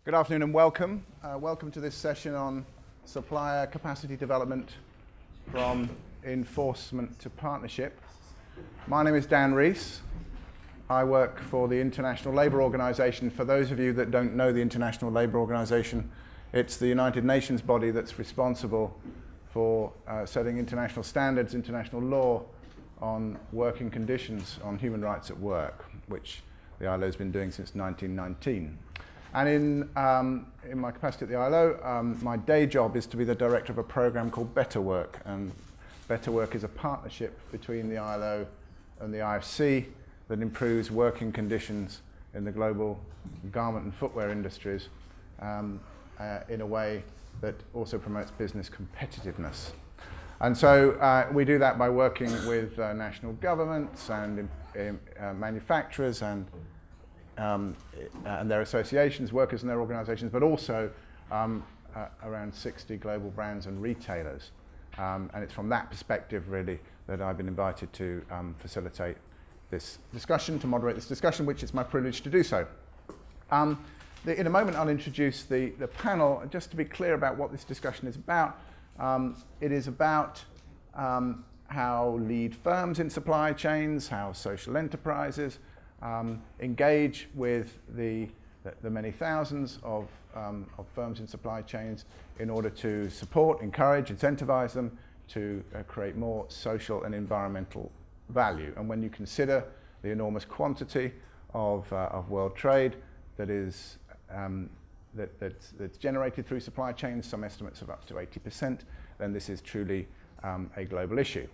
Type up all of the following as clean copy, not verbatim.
Good afternoon and welcome. Welcome to this session on supplier capacity development from enforcement to partnership. My name is Rees. I work for the International Labour Organization. For those of you that don't know the International Labour Organization, it's the United Nations body that's responsible for setting international standards, international law on working conditions, on human rights at work, which the ILO has been doing since 1919. And in my capacity at the ILO, my day job is to be the director of a program called Better Work. And Better Work is a partnership between the ILO and the IFC that improves working conditions in the global garment and footwear industries in a way that also promotes business competitiveness. And so we do that by working with national governments and manufacturers and their associations, workers and their organizations, but also around 60 global brands and retailers. And it's from that perspective, really, that I've been invited to facilitate this discussion, to moderate this discussion, which it's my privilege to do so. In a moment, I'll introduce the panel. Just to be clear about what this discussion is about, it is about how lead firms in supply chains, how social enterprises engage with the many thousands of firms in supply chains in order to support, encourage, incentivize them to create more social and environmental value. And when you consider the enormous quantity of world trade that is that's generated through supply chains, some estimates of up to 80%, then this is truly a global issue.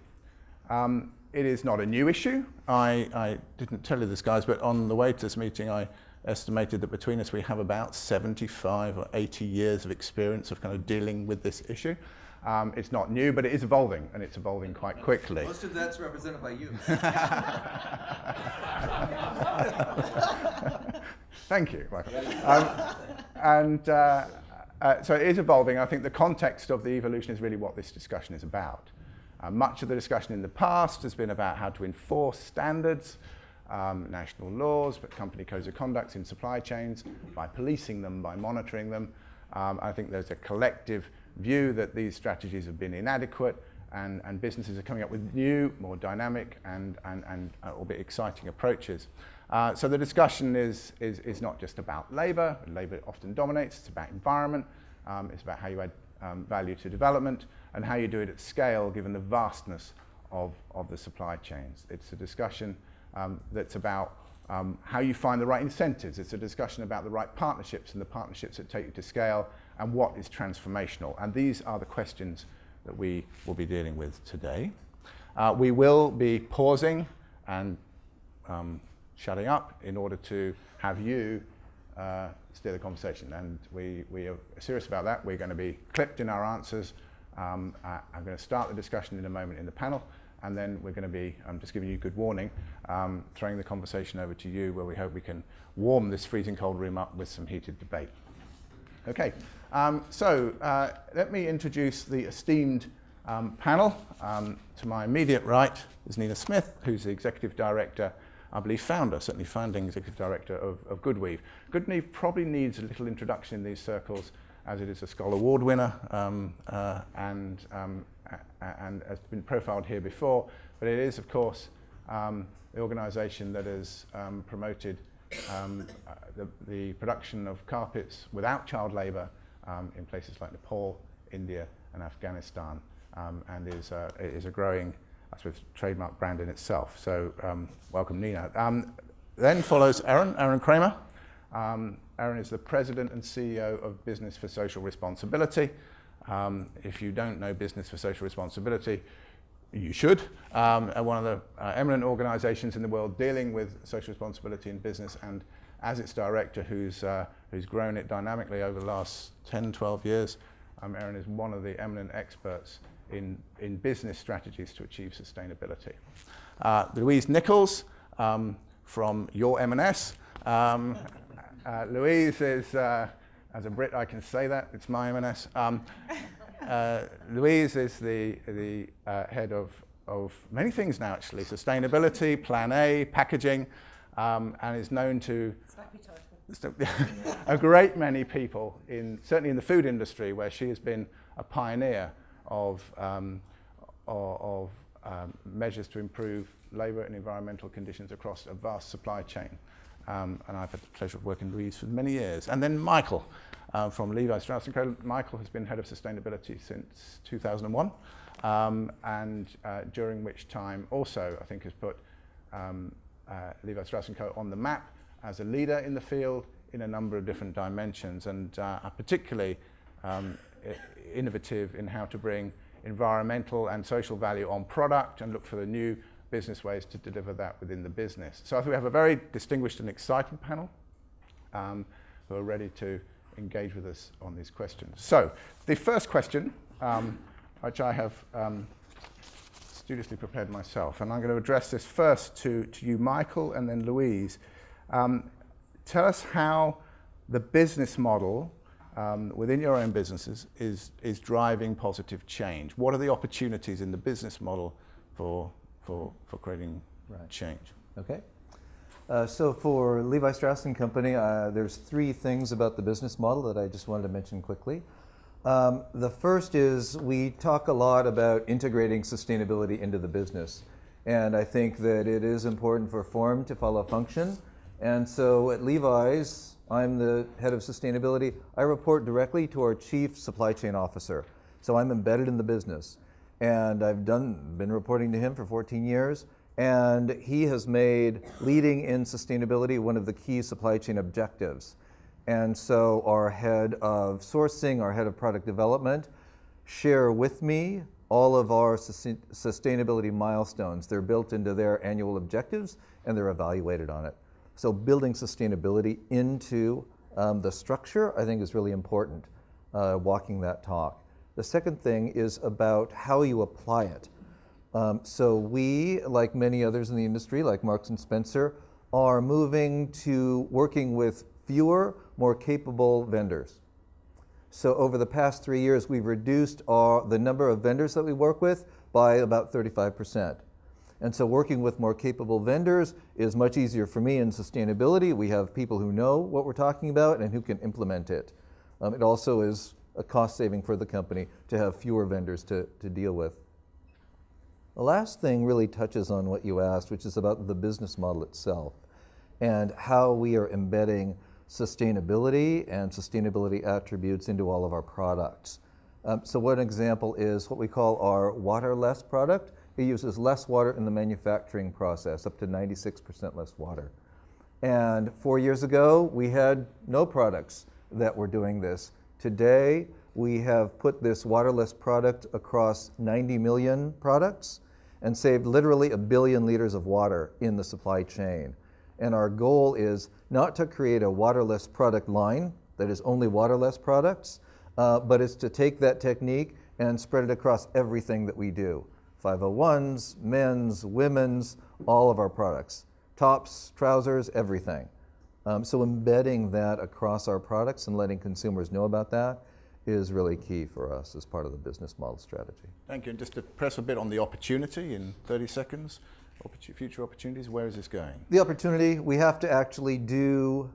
It is not a new issue. I didn't tell you this, guys, but on the way to this meeting, I estimated that between us we have about 75 or 80 years of experience of kind of dealing with this issue. It's not new, but it is evolving, and it's evolving quite quickly. Most of that's represented by you. Thank you, Michael. So it is evolving. I think the context of the evolution is really what this discussion is about. Much of the discussion in the past has been about how to enforce standards, national laws, but company codes of conduct in supply chains, by policing them, by monitoring them. I think there's a collective view that these strategies have been inadequate, and businesses are coming up with new, more dynamic and a bit exciting approaches. So the discussion is not just about labour. Labour often dominates. It's about environment. It's about how you add value to development and how you do it at scale given the vastness of the supply chains. It's a discussion that's about how you find the right incentives. It's a discussion about the right partnerships and the partnerships that take you to scale and what is transformational. And these are the questions that we will be dealing with today. We will be pausing and shutting up in order to have you steer the conversation, and we are serious about that. We're going to be clipped in our answers. I'm going to start the discussion in a moment in the panel, and then we're going to be, I'm just giving you good warning, throwing the conversation over to you, where we hope we can warm this freezing cold room up with some heated debate. Okay, so let me introduce the esteemed panel. To my immediate right is Nina Smith, who's the Executive Director, I believe founder, certainly founding Executive Director of Goodweave. Goodweave probably needs a little introduction in these circles, as it is a Skoll Award winner and has been profiled here before. But it is, of course, the organisation that has promoted the production of carpets without child labour in places like Nepal, India and Afghanistan, and is a growing, I suppose, trademark brand in itself. So welcome, Nina. Then follows Aron Cramer. Aron is the President and CEO of Business for Social Responsibility. If you don't know Business for Social Responsibility, you should. One of the eminent organizations in the world dealing with social responsibility in business, and as its director, who's grown it dynamically over the last 10, 12 years, Aron is one of the eminent experts in business strategies to achieve sustainability. Louise Nicholls from your M&S. Louise is, as a Brit I can say that, it's my M&S. Louise is the head of many things now, actually: sustainability, Plan A, packaging, and is known to a great many people, certainly in the food industry, where she has been a pioneer of measures to improve labour and environmental conditions across a vast supply chain. And I've had the pleasure of working with Rees for many years. And then Michael from Levi Strauss & Co. Michael has been head of sustainability since 2001, and during which time also, I think, has put Levi Strauss & Co. on the map as a leader in the field in a number of different dimensions, and are particularly innovative in how to bring environmental and social value on product and look for the new business ways to deliver that within the business. So I think we have a very distinguished and excited panel who are ready to engage with us on these questions. So the first question, which I have studiously prepared myself, and I'm going to address this first to you, Michael, and then Louise. Tell us how the business model within your own businesses is driving positive change. What are the opportunities in the business model for creating change? Okay. So for Levi Strauss & Company, there's three things about the business model that I just wanted to mention quickly. The first is we talk a lot about integrating sustainability into the business. And I think that it is important for form to follow function. And so at Levi's, I'm the head of sustainability. I report directly to our chief supply chain officer. So I'm embedded in the business. And I've been reporting to him for 14 years. And he has made leading in sustainability one of the key supply chain objectives. And so our head of sourcing, our head of product development, share with me all of our sustainability milestones. They're built into their annual objectives, and they're evaluated on it. So building sustainability into the structure, I think, is really important, walking that talk. The second thing is about how you apply it. So we, like many others in the industry, like Marks & Spencer, are moving to working with fewer, more capable vendors. So over the past 3 years, we've reduced the number of vendors that we work with by about 35%. And so working with more capable vendors is much easier for me in sustainability. We have people who know what we're talking about and who can implement it. It also is a cost saving for the company to have fewer vendors to deal with. The last thing really touches on what you asked, which is about the business model itself and how we are embedding sustainability and sustainability attributes into all of our products. So one example is what we call our water-less product. It uses less water in the manufacturing process, up to 96% less water. And 4 years ago, we had no products that were doing this. Today, we have put this waterless product across 90 million products and saved literally 1 billion liters of water in the supply chain. And our goal is not to create a waterless product line that is only waterless products, but it's to take that technique and spread it across everything that we do. 501s, men's, women's, all of our products. Tops, trousers, everything. So embedding that across our products and letting consumers know about that is really key for us as part of the business model strategy. Thank you. And just to press a bit on the opportunity in 30 seconds, future opportunities, where is this going? The opportunity, we have to actually do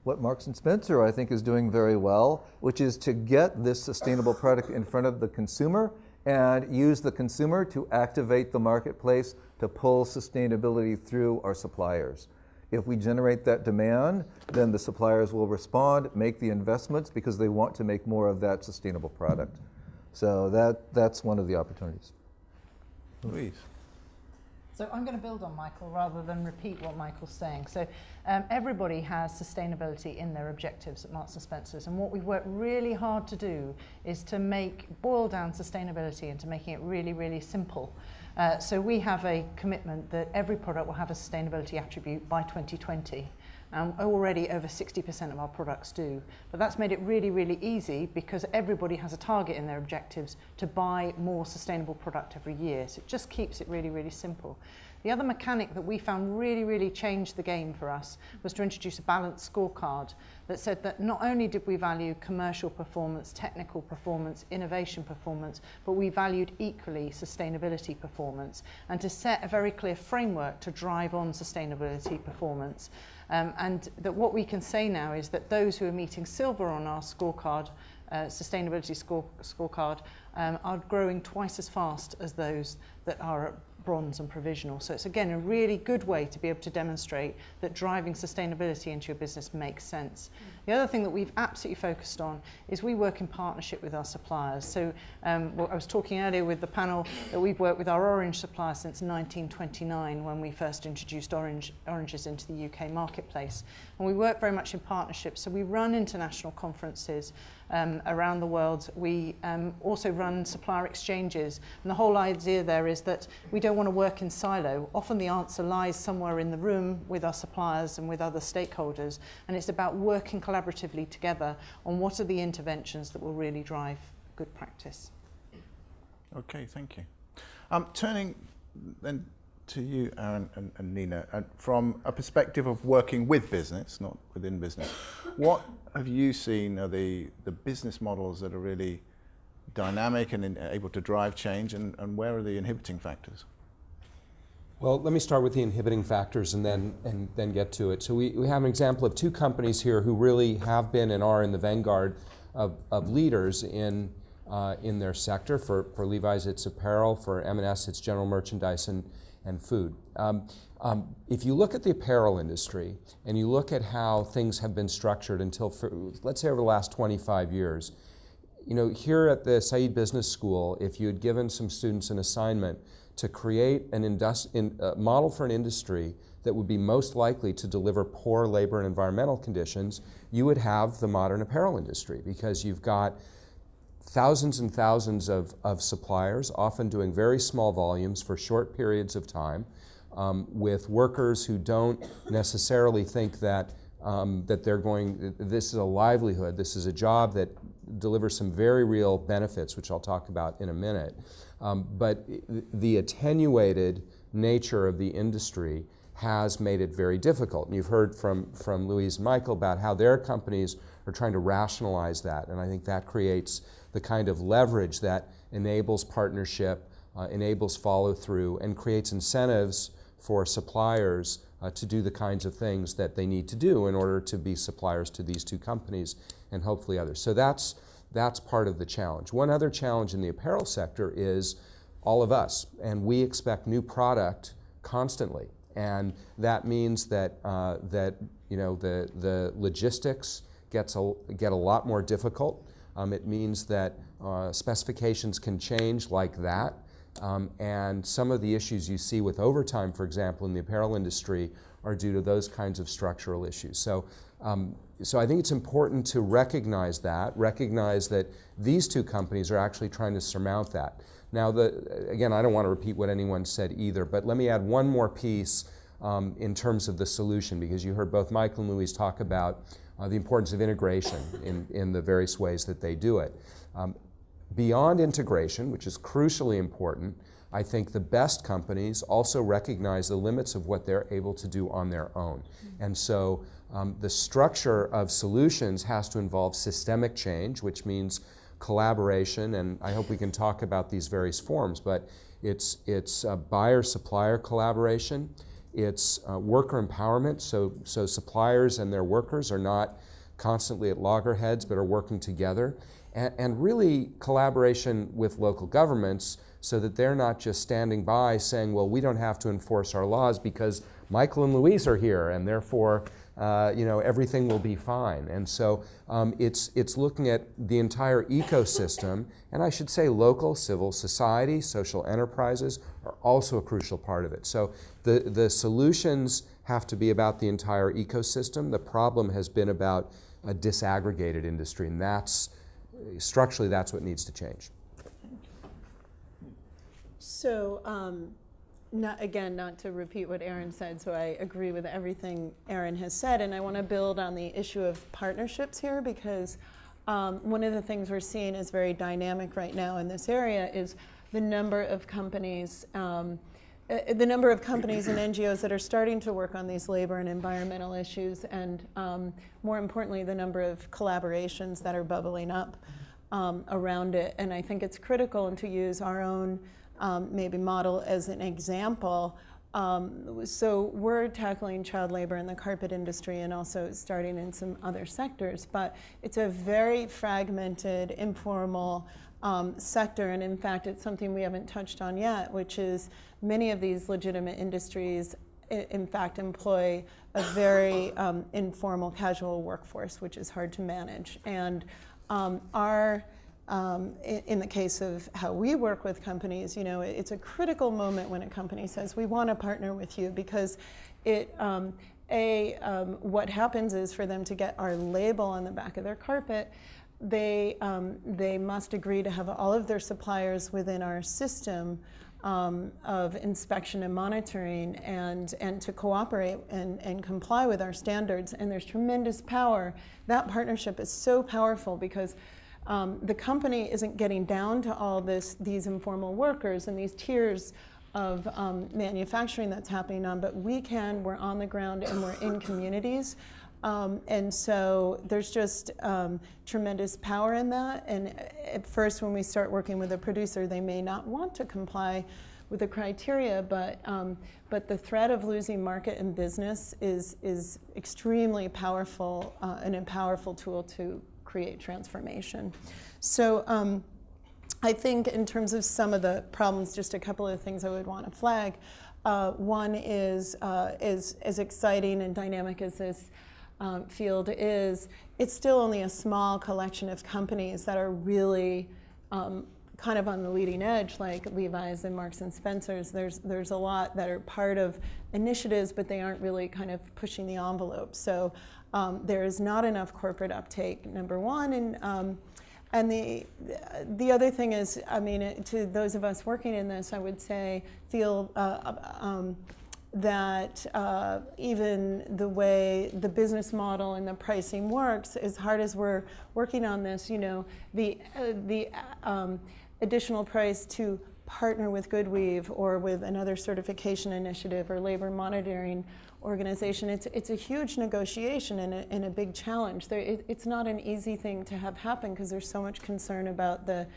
what Marks & Spencer, I think, is doing very well, which is to get this sustainable product in front of the consumer and use the consumer to activate the marketplace to pull sustainability through our suppliers. If we generate that demand, then the suppliers will respond, make the investments because they want to make more of that sustainable product. So that's one of the opportunities. Louise. So I'm going to build on Michael rather than repeat what Michael's saying. So everybody has sustainability in their objectives at Marks & Spencer's, and what we work really hard to do is to boil down sustainability into making it really, really simple. So we have a commitment that every product will have a sustainability attribute by 2020. Already over 60% of our products do. But that's made it really, really easy because everybody has a target in their objectives to buy more sustainable product every year. So it just keeps it really, really simple. The other mechanic that we found really changed the game for us was to introduce a balanced scorecard that said that not only did we value commercial performance, technical performance, innovation performance, but we valued equally sustainability performance, and to set a very clear framework to drive on sustainability performance. And that what we can say now is that those who are meeting silver on our scorecard, sustainability scorecard, are growing twice as fast as those that are at bronze and provisional. So it's again a really good way to be able to demonstrate that driving sustainability into your business makes sense. The other thing that we've absolutely focused on is we work in partnership with our suppliers. So well, I was talking earlier with the panel that we've worked with our orange supplier since 1929 when we first introduced oranges into the UK marketplace. And we work very much in partnership. So we run international conferences around the world. We also run supplier exchanges. And the whole idea there is that we don't want to work in silo. Often the answer lies somewhere in the room with our suppliers and with other stakeholders. And it's about working collaboratively together on what are the interventions that will really drive good practice. Okay, thank you. Turning then to you, Aron and Nina, from a perspective of working with business, not within business, what have you seen are the business models that are really dynamic and able to drive change, and where are the inhibiting factors? Well, let me start with the inhibiting factors and then get to it. So we have an example of two companies here who really have been and are in the vanguard of leaders in their sector. For Levi's, it's apparel. For M&S, it's general merchandise and food. If you look at the apparel industry and you look at how things have been structured until, let's say, over the last 25 years, you know, here at the Said Business School, if you had given some students an assignment to create a model for an industry that would be most likely to deliver poor labor and environmental conditions, you would have the modern apparel industry, because you've got thousands and thousands of suppliers, often doing very small volumes for short periods of time, with workers who don't necessarily think that this is a livelihood, this is a job that delivers some very real benefits, which I'll talk about in a minute. But the attenuated nature of the industry has made it very difficult. And you've heard from Louise and Michael about how their companies are trying to rationalize that. And I think that creates the kind of leverage that enables partnership, enables follow through, and creates incentives for suppliers to do the kinds of things that they need to do in order to be suppliers to these two companies and hopefully others. So that's part of the challenge. One other challenge in the apparel sector is all of us, and we expect new product constantly. And that means that you know, the logistics get a lot more difficult. It means that specifications can change like that. And some of the issues you see with overtime, for example, in the apparel industry are due to those kinds of structural issues. So I think it's important to recognize that these two companies are actually trying to surmount that. Now, again, I don't want to repeat what anyone said either, but let me add one more piece in terms of the solution, because you heard both Michael and Louise talk about the importance of integration in the various ways that they do it. Beyond integration, which is crucially important, I think the best companies also recognize the limits of what they're able to do on their own. And so the structure of solutions has to involve systemic change, which means collaboration, and I hope we can talk about these various forms, but it's buyer-supplier collaboration, it's worker empowerment, so suppliers and their workers are not constantly at loggerheads but are working together, and really collaboration with local governments so that they're not just standing by saying, well, we don't have to enforce our laws because Michael and Louise are here and therefore you know, everything will be fine. And so it's looking at the entire ecosystem, and I should say local civil society, social enterprises are also a crucial part of it. So the solutions have to be about the entire ecosystem. The problem has been about a disaggregated industry, and structurally that's what needs to change. So, not to repeat what Aron said, so I agree with everything Aron has said, and I want to build on the issue of partnerships here, because one of the things we're seeing is very dynamic right now in this area is the number of companies the number of companies and NGOs that are starting to work on these labor and environmental issues, and more importantly, the number of collaborations that are bubbling up around it. And I think it's critical, and to use our own maybe model as an example. So we're tackling child labor in the carpet industry and also starting in some other sectors, but it's a very fragmented, informal sector, and in fact it's something we haven't touched on yet, which is many of these legitimate industries in fact employ a very informal, casual workforce, which is hard to manage. And in the case of how we work with companies, you know, it's a critical moment when a company says, we want to partner with you, because what happens is, for them to get our label on the back of their carpet, they must agree to have all of their suppliers within our system of inspection and monitoring, and to cooperate and comply with our standards. And there's tremendous power. That partnership is so powerful, because the company isn't getting down to all these informal workers and these tiers of manufacturing that's happening on, but we're on the ground and we're in communities. And so there's just tremendous power in that. And at first, when we start working with a producer, they may not want to comply with the criteria, but the threat of losing market and business is extremely powerful and a powerful tool to create transformation. So I think in terms of some of the problems, just a couple of things I would want to flag. One is as exciting and dynamic as this field is, it's still only a small collection of companies that are really kind of on the leading edge, like Levi's and Marks and Spencer's. There's a lot that are part of initiatives, but they aren't really kind of pushing the envelope. So there is not enough corporate uptake, number one. And the other thing is, I mean, to those of us working in this, I would say, feel that even the way the business model and the pricing works, as hard as we're working on this, you know, the additional price to partner with GoodWeave or with another certification initiative or labor monitoring organization, it's a huge negotiation and a big challenge. It's not an easy thing to have happen, because there's so much concern about the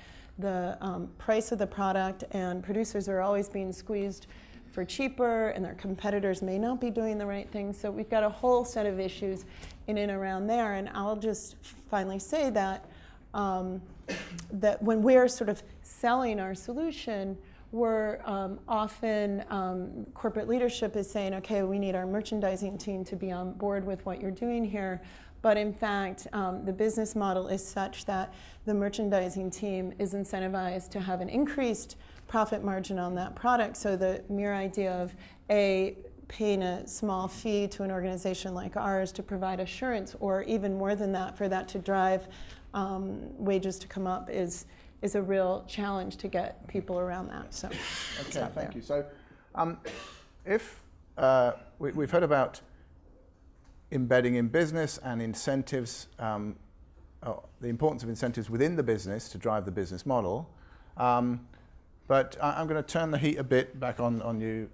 price of the product, and producers are always being squeezed for cheaper, and their competitors may not be doing the right thing. So we've got a whole set of issues in and around there. And I'll just finally say that that when we're sort of selling our solution, we're often, corporate leadership is saying, okay, we need our merchandising team to be on board with what you're doing here. But in fact, the business model is such that the merchandising team is incentivized to have an increased profit margin on that product. So the mere idea of paying a small fee to an organization like ours to provide assurance, or even more than that, for that to drive wages to come up, is a real challenge to get people around that. So okay, thank you. So if we've heard about embedding in business and incentives, the importance of incentives within the business to drive the business model. But I'm going to turn the heat a bit back on you,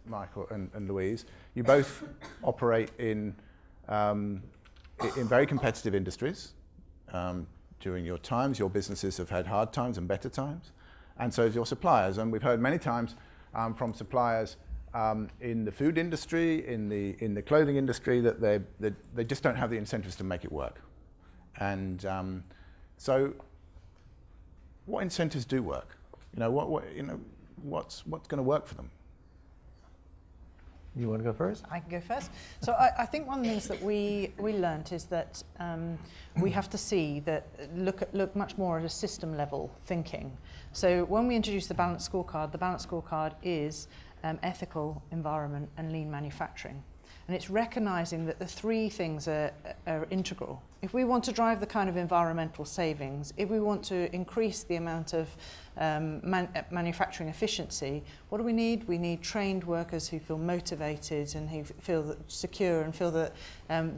Michael and Louise. You both operate in very competitive industries. During your times, your businesses have had hard times and better times, and so have your suppliers. And we've heard many times from suppliers in the food industry, in the clothing industry, that they just don't have the incentives to make it work. And so, what incentives do work? You know, what's going to work for them? You want to go first? I can go first. So I think one of the things that we learnt is that we have to see that look much more at a system level thinking. So when we introduced the balanced scorecard is ethical, environment, and lean manufacturing. And it's recognizing that the three things are integral. If we want to drive the kind of environmental savings, if we want to increase the amount of manufacturing efficiency, what do we need? We need trained workers who feel motivated and who feel secure and feel that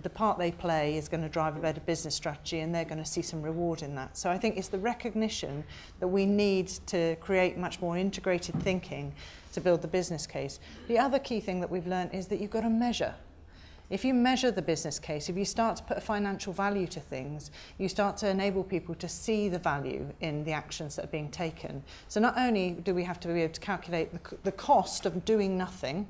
the part they play is going to drive a better business strategy, and they're going to see some reward in that. So I think it's the recognition that we need to create much more integrated thinking to build the business case. The other key thing that we've learned is that you've got to measure. If you measure the business case, if you start to put a financial value to things, you start to enable people to see the value in the actions that are being taken. So not only do we have to be able to calculate the cost of doing nothing,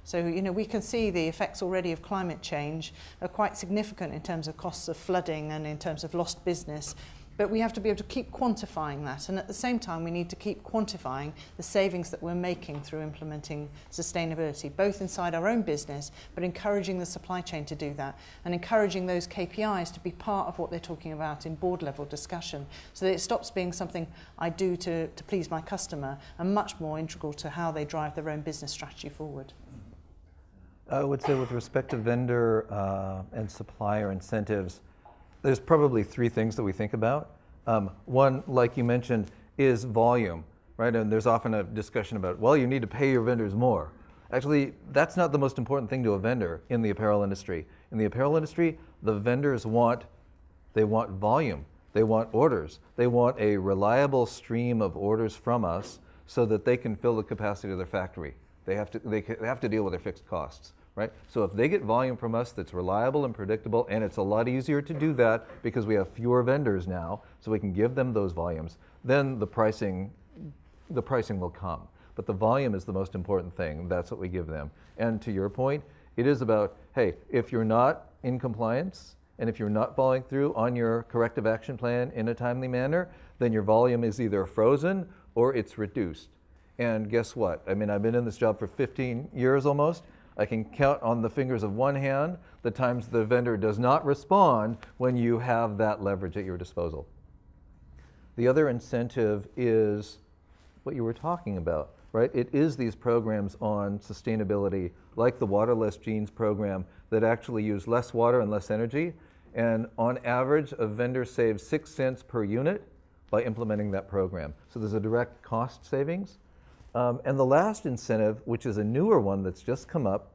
so we can see the effects already of climate change are quite significant in terms of costs of flooding and in terms of lost business. But we have to be able to keep quantifying that, and at the same time we need to keep quantifying the savings that we're making through implementing sustainability, both inside our own business, but encouraging the supply chain to do that, and encouraging those KPIs to be part of what they're talking about in board level discussion, so that it stops being something I do to please my customer, and much more integral to how they drive their own business strategy forward. I would say with respect to vendor and supplier incentives, there's probably three things that we think about. One, like you mentioned, is volume, right? And there's often a discussion about, well, you need to pay your vendors more. Actually, that's not the most important thing to a vendor in the apparel industry. In the apparel industry, the vendors want volume. They want orders. They want a reliable stream of orders from us so that they can fill the capacity of their factory. They have to deal with their fixed costs. Right? So if they get volume from us that's reliable and predictable, and it's a lot easier to do that because we have fewer vendors now, so we can give them those volumes, then the pricing will come. But the volume is the most important thing. That's what we give them. And to your point, it is about, hey, if you're not in compliance, and if you're not following through on your corrective action plan in a timely manner, then your volume is either frozen or it's reduced. And guess what? I mean, I've been in this job for 15 years almost. I can count on the fingers of one hand the times the vendor does not respond when you have that leverage at your disposal. The other incentive is what you were talking about, right? It is these programs on sustainability, like the Waterless Jeans program, that actually use less water and less energy. And on average, a vendor saves 6 cents per unit by implementing that program. So there's a direct cost savings. And the last incentive, which is a newer one that's just come up,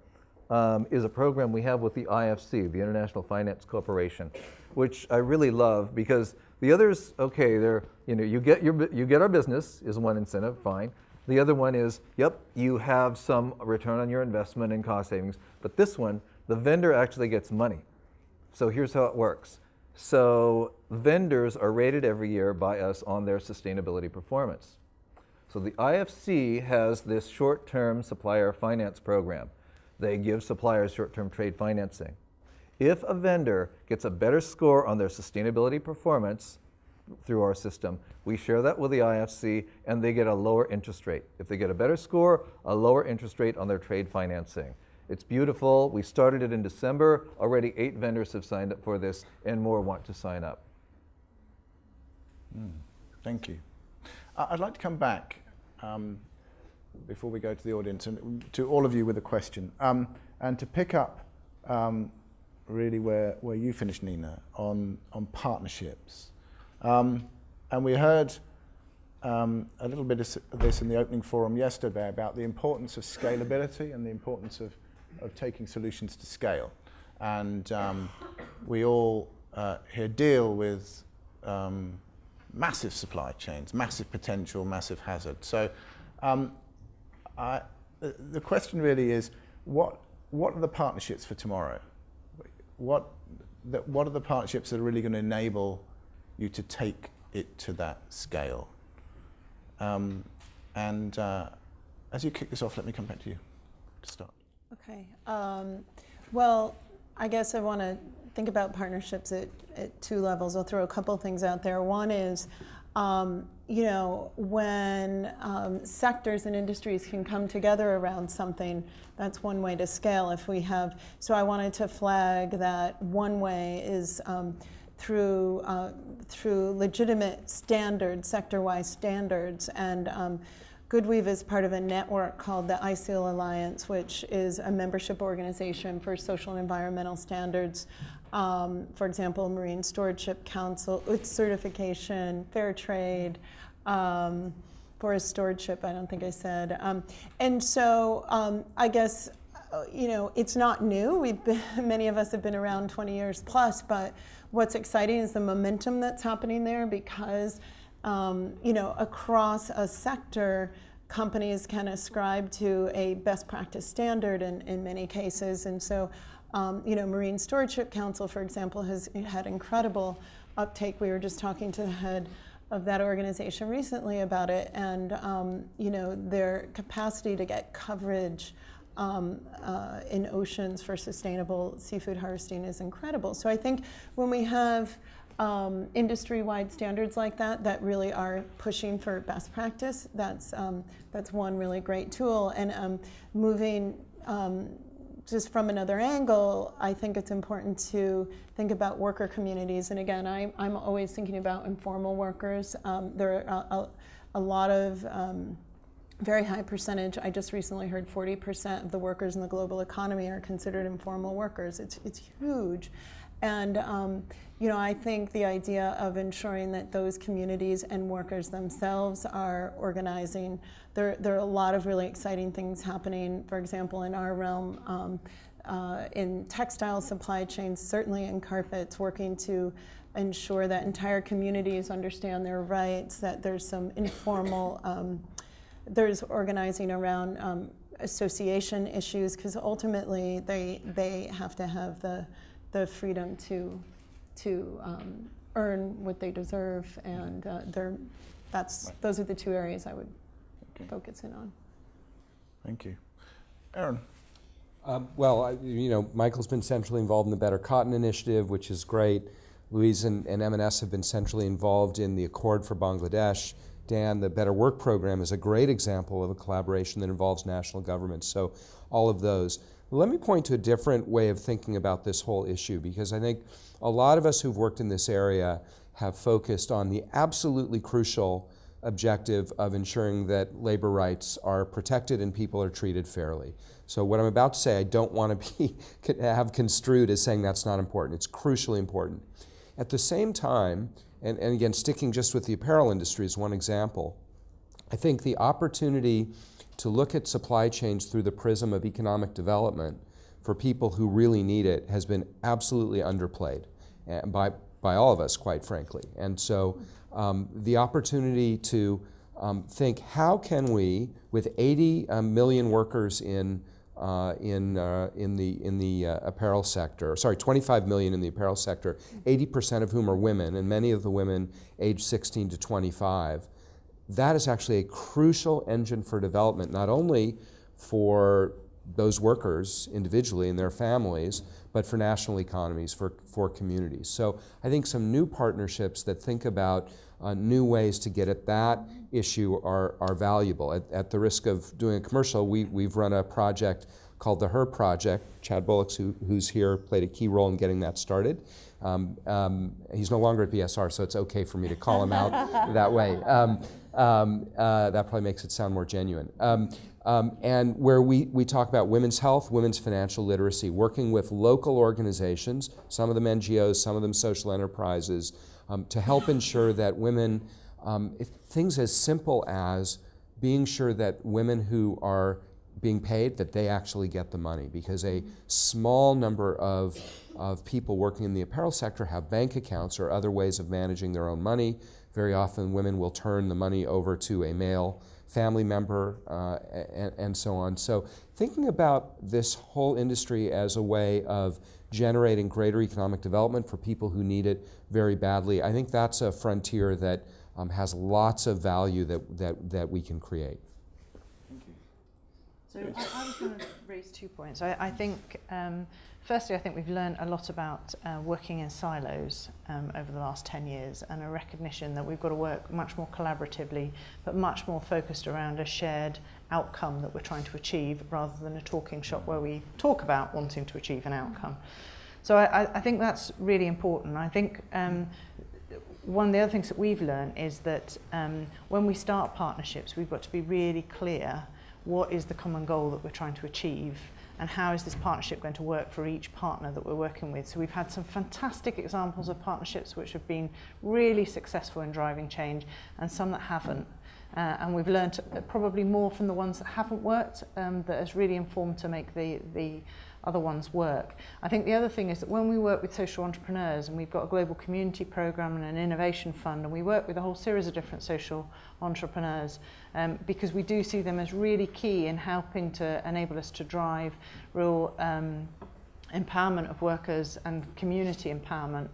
is a program we have with the IFC, the International Finance Corporation, which I really love because the others, okay, they're, you get our business is one incentive, fine. The other one is, yep, you have some return on your investment and cost savings. But this one, the vendor actually gets money. So here's how it works. So vendors are rated every year by us on their sustainability performance. So the IFC has this short-term supplier finance program. They give suppliers short-term trade financing. If a vendor gets a better score on their sustainability performance through our system, we share that with the IFC and they get a lower interest rate. If they get a better score, a lower interest rate on their trade financing. It's beautiful. We started it in December. Already 8 vendors have signed up for this and more want to sign up. Thank you. I'd like to come back before we go to the audience and to all of you with a question and to pick up really where you finished, Nina, on partnerships. And we heard a little bit of this in the opening forum yesterday about the importance of scalability and the importance of taking solutions to scale. And we all here deal with massive supply chains, massive potential, massive hazard. So the question really is, what are the partnerships for tomorrow? What are the partnerships that are really going to enable you to take it to that scale? And as you kick this off, let me come back to you to start. Okay. Well, I guess I want to think about partnerships at 2 levels. I'll throw a couple things out there. One is, when sectors and industries can come together around something, that's one way to scale. So I wanted to flag that one way is through legitimate standards, sector-wise standards, and Goodweave is part of a network called the ISEAL Alliance, which is a membership organization for social and environmental standards. For example, Marine Stewardship Council, its certification, fair trade, forest stewardship, I don't think I said. And so I guess, it's not new. Many of us have been around 20 years plus, but what's exciting is the momentum that's happening there because, across a sector, companies can ascribe to a best practice standard in many cases. And so, Marine Stewardship Council, for example, has had incredible uptake. We were just talking to the head of that organization recently about it, and their capacity to get coverage in oceans for sustainable seafood harvesting is incredible. So I think when we have industry-wide standards like that really are pushing for best practice, that's one really great tool. And moving just from another angle, I think it's important to think about worker communities. And again, I'm always thinking about informal workers. There are a lot of very high percentage. I just recently heard 40% of the workers in the global economy are considered informal workers. It's huge. And I think the idea of ensuring that those communities and workers themselves are organizing, there are a lot of really exciting things happening, for example, in our realm, in textile supply chains, certainly in carpets, working to ensure that entire communities understand their rights, that there's some informal, there's organizing around association issues, because ultimately they have to have the freedom to earn what they deserve, and those are the two areas I would focus in on. Thank you. Aron. Michael's been centrally involved in the Better Cotton Initiative, which is great. Louise and M&S have been centrally involved in the Accord for Bangladesh. Dan, the Better Work program is a great example of a collaboration that involves national governments. So all of those. Let me point to a different way of thinking about this whole issue, because I think a lot of us who've worked in this area have focused on the absolutely crucial objective of ensuring that labor rights are protected and people are treated fairly. So what I'm about to say, I don't want to have construed as saying that's not important. It's crucially important. At the same time, and again, sticking just with the apparel industry as one example, I think the opportunity to look at supply chains through the prism of economic development for people who really need it has been absolutely underplayed by all of us, quite frankly. And so the opportunity to think, how can we, with 80 million workers in the apparel sector, 25 million in the apparel sector, 80% of whom are women, and many of the women aged 16 to 25, that is actually a crucial engine for development, not only for those workers individually and their families, but for national economies, for communities. So I think some new partnerships that think about new ways to get at that issue are valuable. At the risk of doing a commercial, we've run a project called the HER Project. Chad Bullocks, who's here, played a key role in getting that started. He's no longer at BSR, so it's okay for me to call him out that way. That probably makes it sound more genuine. And where we talk about women's health, women's financial literacy, working with local organizations, some of them NGOs, some of them social enterprises, to help ensure that women, things as simple as being sure that women who are being paid, that they actually get the money, because a small number of people working in the apparel sector have bank accounts or other ways of managing their own money. Very often women will turn the money over to a male family member and so on. So thinking about this whole industry as a way of generating greater economic development for people who need it very badly, I think that's a frontier that has lots of value that we can create. So I was going to raise 2 points. I think, firstly, I think we've learned a lot about working in silos over the last 10 years, and a recognition that we've got to work much more collaboratively, but much more focused around a shared outcome that we're trying to achieve, rather than a talking shop where we talk about wanting to achieve an outcome. So I think that's really important. I think one of the other things that we've learned is that when we start partnerships, we've got to be really clear what is the common goal that we're trying to achieve, and how is this partnership going to work for each partner that we're working with. So we've had some fantastic examples of partnerships which have been really successful in driving change, and some that haven't. And we've learned probably more from the ones that haven't worked, that has really informed to make the other ones work. I think the other thing is that when we work with social entrepreneurs, and we've got a global community program and an innovation fund, and we work with a whole series of different social entrepreneurs, because we do see them as really key in helping to enable us to drive real empowerment of workers and community empowerment.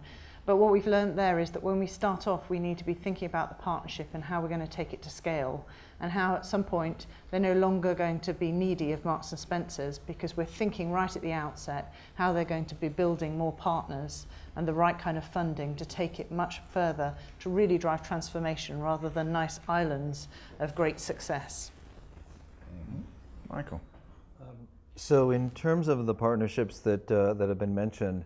But what we've learned there is that when we start off, we need to be thinking about the partnership and how we're going to take it to scale, and how at some point they're no longer going to be needy of Marks and Spencers, because we're thinking right at the outset how they're going to be building more partners and the right kind of funding to take it much further, to really drive transformation rather than nice islands of great success. Michael. So in terms of the partnerships that have been mentioned,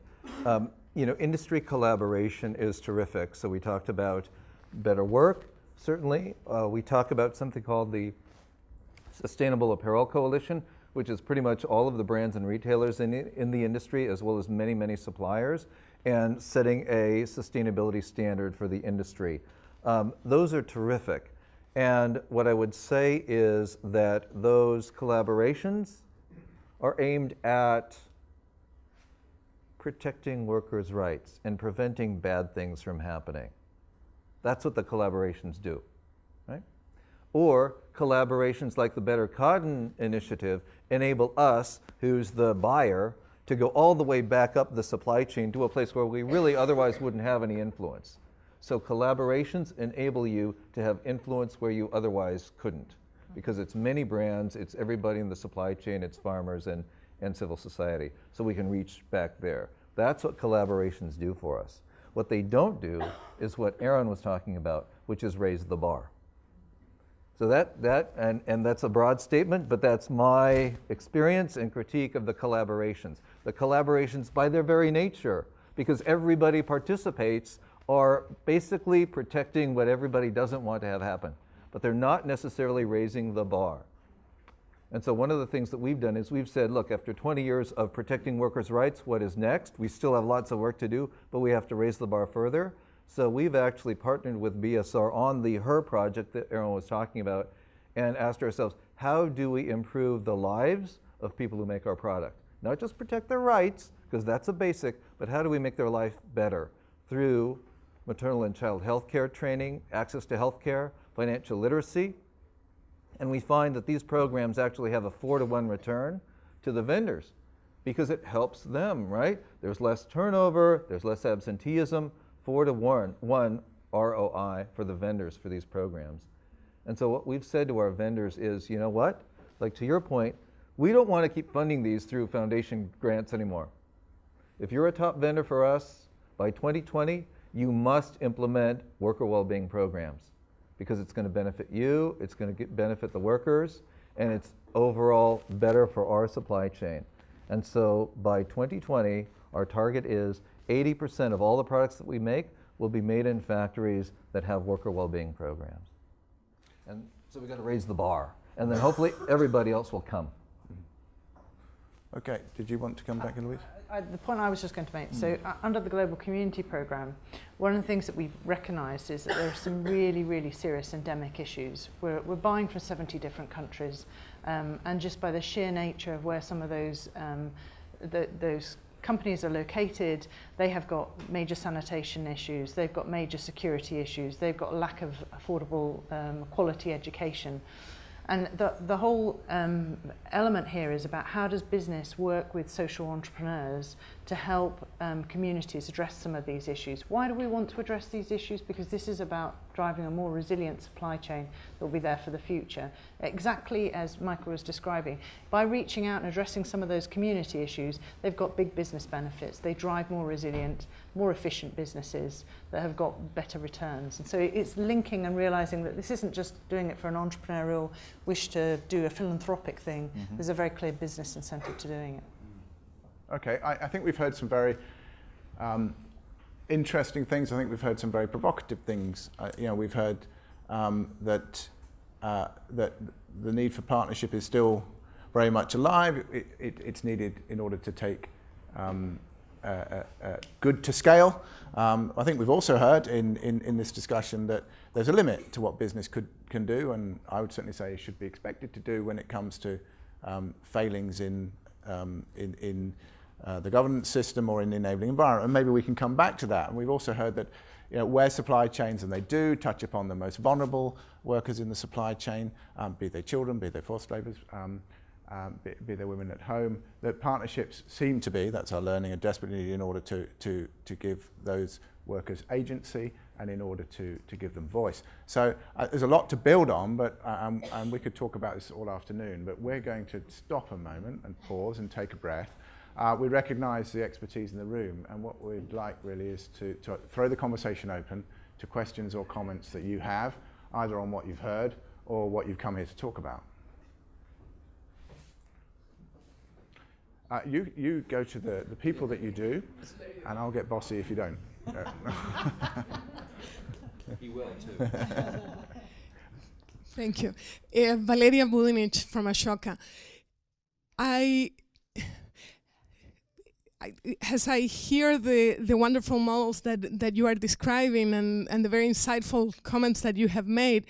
industry collaboration is terrific. So we talked about better work, certainly. We talk about something called the Sustainable Apparel Coalition, which is pretty much all of the brands and retailers in the industry, as well as many, many suppliers, and setting a sustainability standard for the industry. Those are terrific. And what I would say is that those collaborations are aimed at protecting workers' rights and preventing bad things from happening. That's what the collaborations do, right? Or collaborations like the Better Cotton Initiative enable us, who's the buyer, to go all the way back up the supply chain to a place where we really otherwise wouldn't have any influence. So collaborations enable you to have influence where you otherwise couldn't, because it's many brands, it's everybody in the supply chain, it's farmers and civil society. So we can reach back there. That's what collaborations do for us. What they don't do is what Aron was talking about, which is raise the bar. So and that's a broad statement, but that's my experience and critique of the collaborations. The collaborations, by their very nature, because everybody participates, are basically protecting what everybody doesn't want to have happen, but they're not necessarily raising the bar. And so one of the things that we've done is we've said, look, after 20 years of protecting workers' rights, what is next? We still have lots of work to do, but we have to raise the bar further. So we've actually partnered with BSR on the HER project that Aron was talking about, and asked ourselves, how do we improve the lives of people who make our product? Not just protect their rights, because that's a basic, but how do we make their life better? Through maternal and child health care training, access to health care, financial literacy. And we find that these programs actually have a 4-to-1 return to the vendors, because it helps them, right? There's less turnover, there's less absenteeism, 4-to-1 ROI for the vendors for these programs. And so what we've said to our vendors is, you know what? Like, to your point, we don't want to keep funding these through foundation grants anymore. If you're a top vendor for us, by 2020, you must implement worker well-being programs, because it's going to benefit you, it's going to benefit the workers, and it's overall better for our supply chain. And so by 2020, our target is 80% of all the products that we make will be made in factories that have worker well-being programs. And so we've got to raise the bar, and then hopefully everybody else will come. Okay, did you want to come back in, Louise? The point I was just going to make, so under the Global Community Programme, one of the things that we've recognised is that there are some really, really serious endemic issues. We're buying from 70 different countries, and just by the sheer nature of where some of those companies are located, they have got major sanitation issues, they've got major security issues, they've got a lack of affordable quality education. And the whole element here is about how does business work with social entrepreneurs to help communities address some of these issues. Why do we want to address these issues? Because this is about driving a more resilient supply chain that will be there for the future. Exactly as Michael was describing, by reaching out and addressing some of those community issues, they've got big business benefits. They drive more resilient, more efficient businesses that have got better returns. And so it's linking and realizing that this isn't just doing it for an entrepreneurial wish to do a philanthropic thing. Mm-hmm. There's a very clear business incentive to doing it. Okay, I think we've heard some very interesting things. I think we've heard some very provocative things. We've heard that the need for partnership is still very much alive. It's needed in order to take good to scale. I think we've also heard in this discussion that there's a limit to what business can do, and I would certainly say should be expected to do when it comes to failings in the governance system or in the enabling environment. And maybe we can come back to that. And we've also heard that where supply chains, and they do touch upon the most vulnerable workers in the supply chain, be they children, be they forced labourers, be they women at home, that partnerships seem to be, that's our learning, a desperate need in order to give those workers agency and in order to give them voice. So there's a lot to build on, but and we could talk about this all afternoon, but we're going to stop a moment and pause and take a breath. We recognise the expertise in the room, and what we'd like really is to throw the conversation open to questions or comments that you have, either on what you've heard or what you've come here to talk about. You go to the people that you do, and I'll get bossy if you don't. He will too. Thank you. Valeria Budinic from Ashoka. As I hear the wonderful models that you are describing and the very insightful comments that you have made,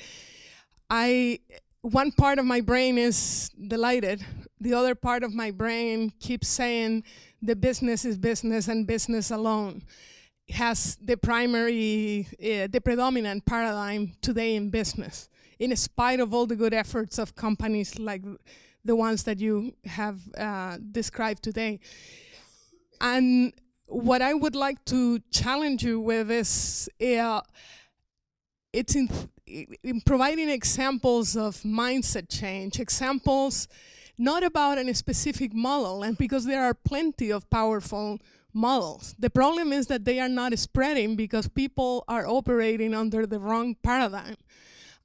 one part of my brain is delighted. The other part of my brain keeps saying the business is business and business alone has the predominant paradigm today in business, in spite of all the good efforts of companies like the ones that you have described today. And what I would like to challenge you with is it's in providing examples of mindset change, examples not about a specific model, and because there are plenty of powerful models. The problem is that they are not spreading because people are operating under the wrong paradigm.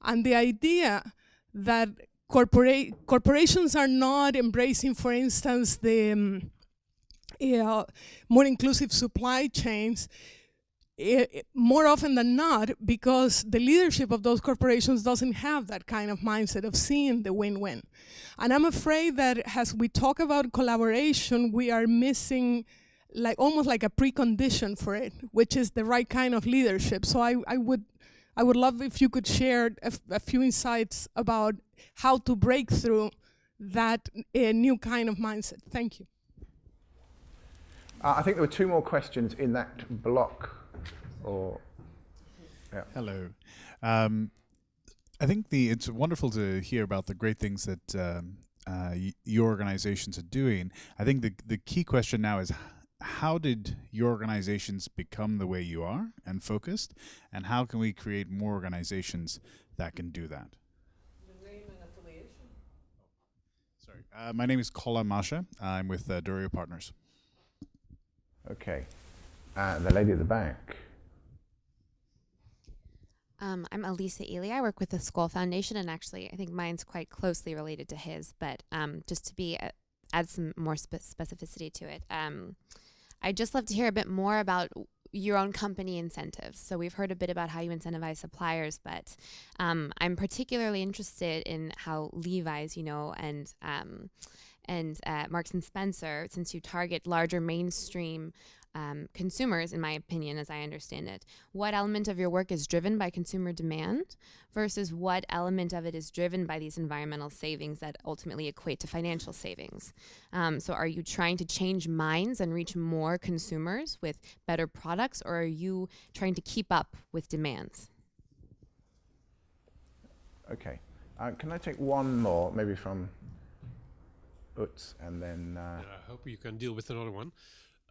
And the idea that corporations are not embracing, for instance, the more inclusive supply chains, more often than not, because the leadership of those corporations doesn't have that kind of mindset of seeing the win-win. And I'm afraid that as we talk about collaboration, we are missing almost like a precondition for it, which is the right kind of leadership. So I would love if you could share a few insights about how to break through that new kind of mindset. Thank you. I think there were two more questions in that block. Hello. I think it's wonderful to hear about the great things that your organizations are doing. I think the key question now is, how did your organizations become the way you are and focused, and how can we create more organizations that can do that? The name and affiliation? Sorry, my name is Kola Masha. I'm with Durio Partners. Okay, the lady at the back. I'm Elisa Ely. I work with the Skoll Foundation, and actually I think mine's quite closely related to his, but just to add some more specificity to it. I'd just love to hear a bit more about your own company incentives. So we've heard a bit about how you incentivize suppliers, but I'm particularly interested in how Levi's, and Marks and Spencer, since you target larger mainstream consumers, in my opinion, as I understand it, what element of your work is driven by consumer demand versus what element of it is driven by these environmental savings that ultimately equate to financial savings? So are you trying to change minds and reach more consumers with better products, or are you trying to keep up with demands? Okay, can I take one more, maybe from Utz, and then... I hope you can deal with another one.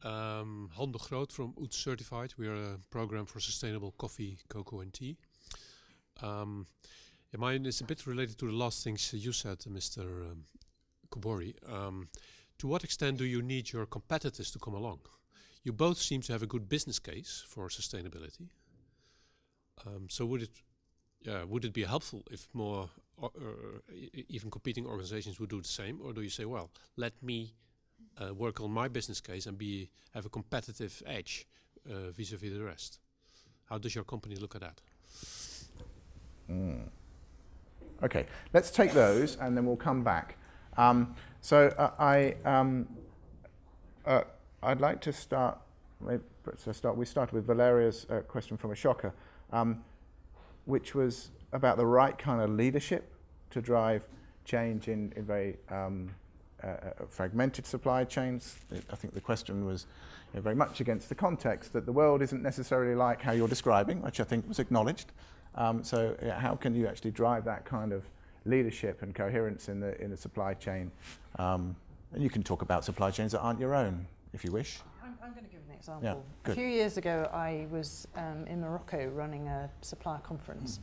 Han de Groot from Utz Certified. We are a program for sustainable coffee, cocoa and tea. Mine is a bit related to the last things you said, Mr. Kobori. To what extent do you need your competitors to come along? You both seem to have a good business case for sustainability. So would it be helpful if more even competing organizations would do the same? Or do you say, well, let me work on my business case and have a competitive edge vis-a-vis the rest? How does your company look at that? Okay, let's take those and then we'll come back. I'd like to start we started with Valeria's question from a shocker, which was about the right kind of leadership to drive change in very fragmented supply chains. I think the question was very much against the context that the world isn't necessarily like how you're describing, which I think was acknowledged. So how can you actually drive that kind of leadership and coherence in the supply chain? And you can talk about supply chains that aren't your own, if you wish. I'm going to give an example. Yeah, good. A few years ago, I was in Morocco running a supplier conference.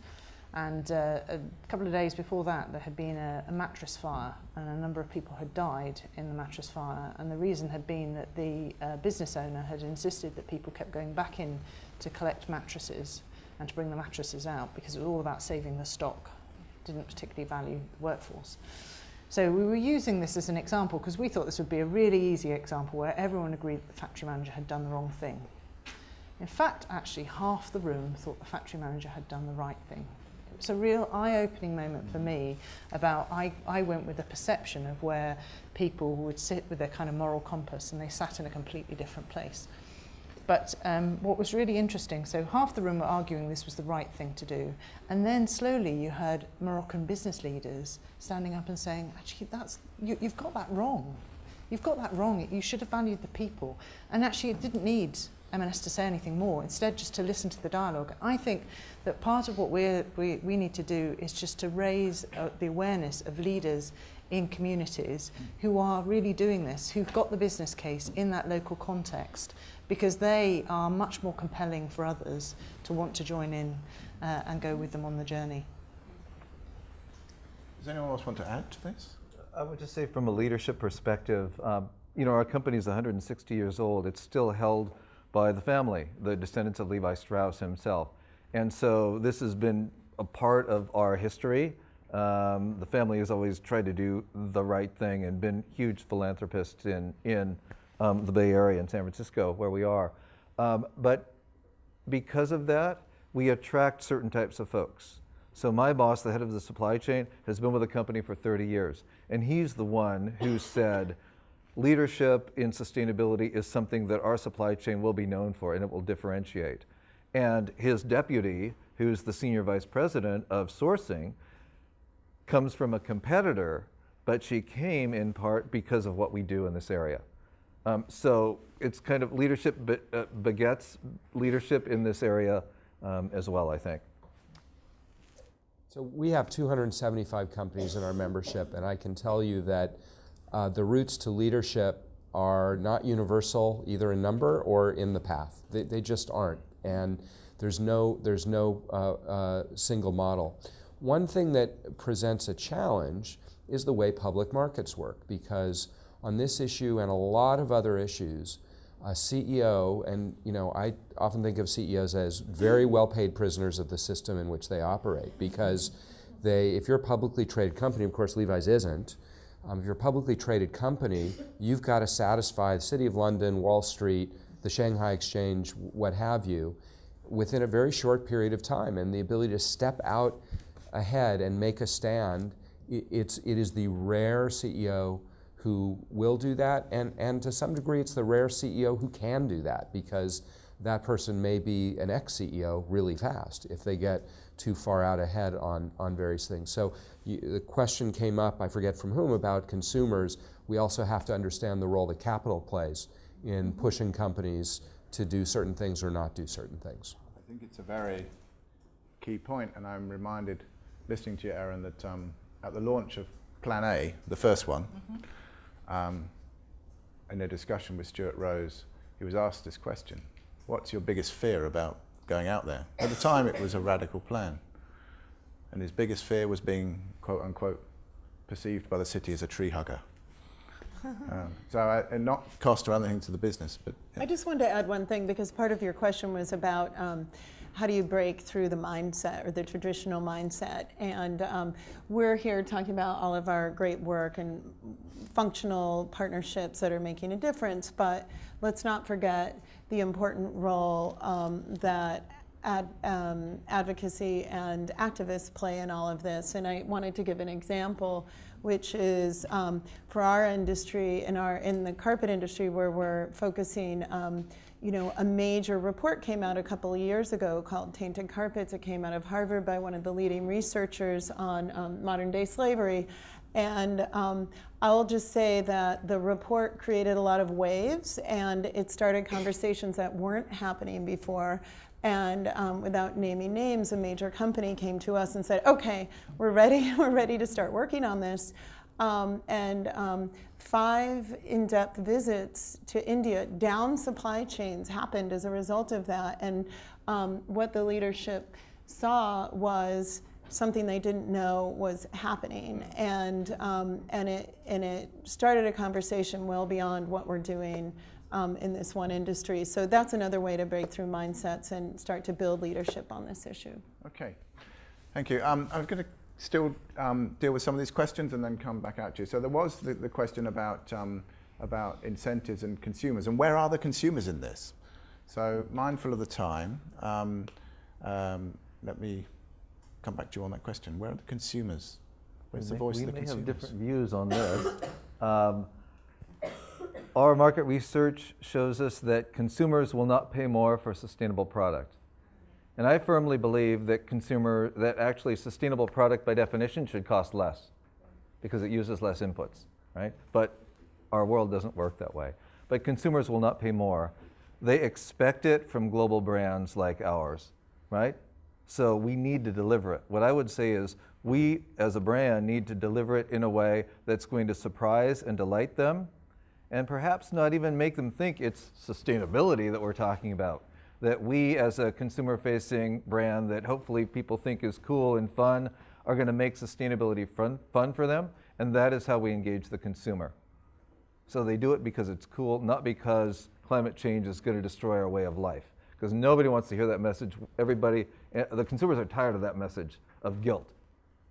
And a couple of days before that, there had been a mattress fire, and a number of people had died in the mattress fire. And the reason had been that the business owner had insisted that people kept going back in to collect mattresses and to bring the mattresses out, because it was all about saving the stock. Didn't particularly value the workforce. So we were using this as an example because we thought this would be a really easy example where everyone agreed that the factory manager had done the wrong thing. In fact, actually, half the room thought the factory manager had done the right thing. It's a real eye-opening moment for me about, I went with a perception of where people would sit with their kind of moral compass and they sat in a completely different place. But what was really interesting, so half the room were arguing this was the right thing to do, and then slowly you heard Moroccan business leaders standing up and saying, actually, you've got that wrong. You've got that wrong. You should have valued the people. And actually, it didn't need M&S to say anything more, instead just to listen to the dialogue. I think that part of what we need to do is just to raise the awareness of leaders in communities who are really doing this, who've got the business case in that local context, because they are much more compelling for others to want to join in and go with them on the journey. Does anyone else want to add to this? I would just say from a leadership perspective, our company is 160 years old. It's still held by the family, the descendants of Levi Strauss himself. And so this has been a part of our history. The family has always tried to do the right thing and been huge philanthropists in the Bay Area in San Francisco, where we are. But because of that, we attract certain types of folks. So my boss, the head of the supply chain, has been with the company for 30 years. And he's the one who said, leadership in sustainability is something that our supply chain will be known for and it will differentiate. And his deputy, who's the senior vice president of sourcing, comes from a competitor, but she came in part because of what we do in this area. So it's kind of leadership begets leadership in this area as well, I think. So we have 275 companies in our membership, and I can tell you that the routes to leadership are not universal either in number or in the path. They just aren't, and there's no single model. One thing that presents a challenge is the way public markets work, because on this issue and a lot of other issues, a CEO, and I often think of CEOs as very well-paid prisoners of the system in which they operate, because if you're a publicly traded company, of course Levi's isn't, if you're a publicly traded company, you've got to satisfy the City of London, Wall Street, the Shanghai Exchange, what have you, within a very short period of time. And the ability to step out ahead and make a stand, it is the rare CEO who will do that, and to some degree it's the rare CEO who can do that, because that person may be an ex-CEO really fast if they get too far out ahead on various things. So the question came up, I forget from whom, about consumers. We also have to understand the role that capital plays in pushing companies to do certain things or not do certain things. I think it's a very key point, and I'm reminded, listening to you, Aron, that at the launch of Plan A, the first one, in a discussion with Stuart Rose, he was asked this question: what's your biggest fear about going out there? At the time it was a radical plan, and his biggest fear was being, quote unquote, perceived by the city as a tree hugger. And not cost or anything to the business, but yeah. I just wanted to add one thing, because part of your question was about how do you break through the mindset or the traditional mindset, and we're here talking about all of our great work and functional partnerships that are making a difference, but let's not forget the important role that advocacy and activists play in all of this. And I wanted to give an example. which is for our industry, in the carpet industry where we're focusing. A major report came out a couple of years ago called Tainted Carpets. It came out of Harvard by one of the leading researchers on modern day slavery. And I'll just say that the report created a lot of waves, and it started conversations that weren't happening before. And without naming names, a major company came to us and said, okay, we're ready to start working on this. 5 in-depth visits to India down supply chains happened as a result of that. And what the leadership saw was something they didn't know was happening. And it started a conversation well beyond what we're doing in this one industry. So that's another way to break through mindsets and start to build leadership on this issue. Okay, thank you. I'm going to still deal with some of these questions and then come back at you. So there was the question about incentives and consumers, and where are the consumers in this? So mindful of the time, let me come back to you on that question. Where are the consumers? Where's the voice of the consumers? We may have different views on this. Our market research shows us that consumers will not pay more for a sustainable product. And I firmly believe that actually sustainable product by definition should cost less because it uses less inputs, right? But our world doesn't work that way. But consumers will not pay more. They expect it from global brands like ours, right? So we need to deliver it. What I would say is we as a brand need to deliver it in a way that's going to surprise and delight them, and perhaps not even make them think it's sustainability that we're talking about. That we as a consumer-facing brand that hopefully people think is cool and fun are going to make sustainability fun for them, and that is how we engage the consumer. So they do it because it's cool, not because climate change is going to destroy our way of life. Because nobody wants to hear that message. Everybody, the consumers are tired of that message of guilt,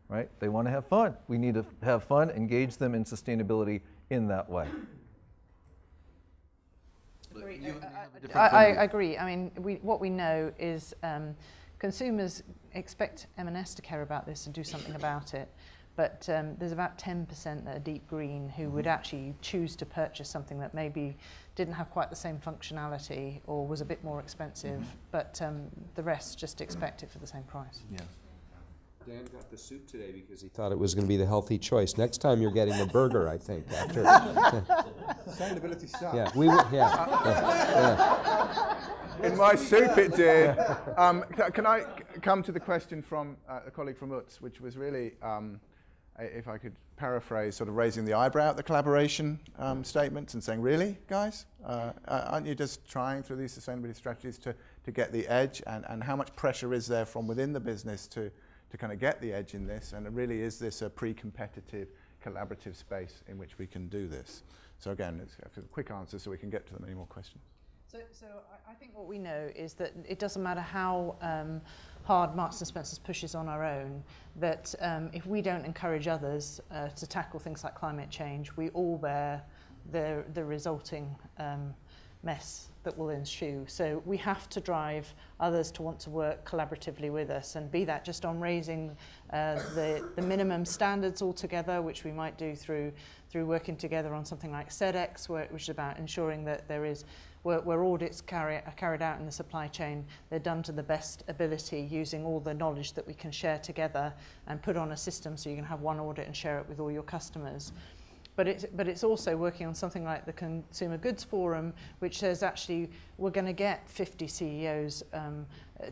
right? They want to have fun. We need to have fun, engage them in sustainability in that way. I agree. I mean, what we know is consumers expect M&S to care about this and do something about it. But there's about 10% that are deep green who would actually choose to purchase something that maybe didn't have quite the same functionality or was a bit more expensive, but the rest just expect it for the same price. Yeah. Dan got the soup today because he thought it was going to be the healthy choice. Next time you're getting a burger, I think. After. Sustainability sucks. Yeah, we will. Yeah. In my soup it did. Can I come to the question from a colleague from UTS, which was really, if I could paraphrase, sort of raising the eyebrow at the collaboration statements and saying, really, guys? Aren't you just trying through these sustainability strategies to get the edge? And how much pressure is there from within the business to kind of get the edge in this? And really, is this a pre-competitive, collaborative space in which we can do this? So again, it's a quick answer so we can get to them. Any more questions? So I think what we know is that it doesn't matter how hard Marks & Spencer's pushes on our own, that if we don't encourage others to tackle things like climate change, we all bear the resulting mess that will ensue. So we have to drive others to want to work collaboratively with us, and be that just on raising the minimum standards altogether, which we might do through working together on something like SEDEX, which is about ensuring that there is where audits are carried out in the supply chain, they're done to the best ability using all the knowledge that we can share together and put on a system so you can have one audit and share it with all your customers. But it's also working on something like the Consumer Goods Forum, which says actually we're going to get 50 CEOs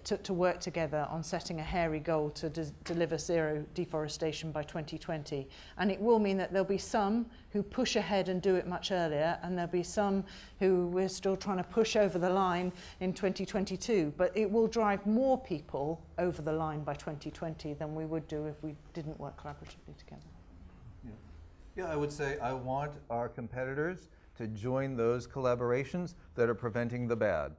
to work together on setting a hairy goal to deliver zero deforestation by 2020. And it will mean that there'll be some who push ahead and do it much earlier, and there'll be some who we're still trying to push over the line in 2022. But it will drive more people over the line by 2020 than we would do if we didn't work collaboratively together. Yeah, I would say I want our competitors to join those collaborations that are preventing the bad,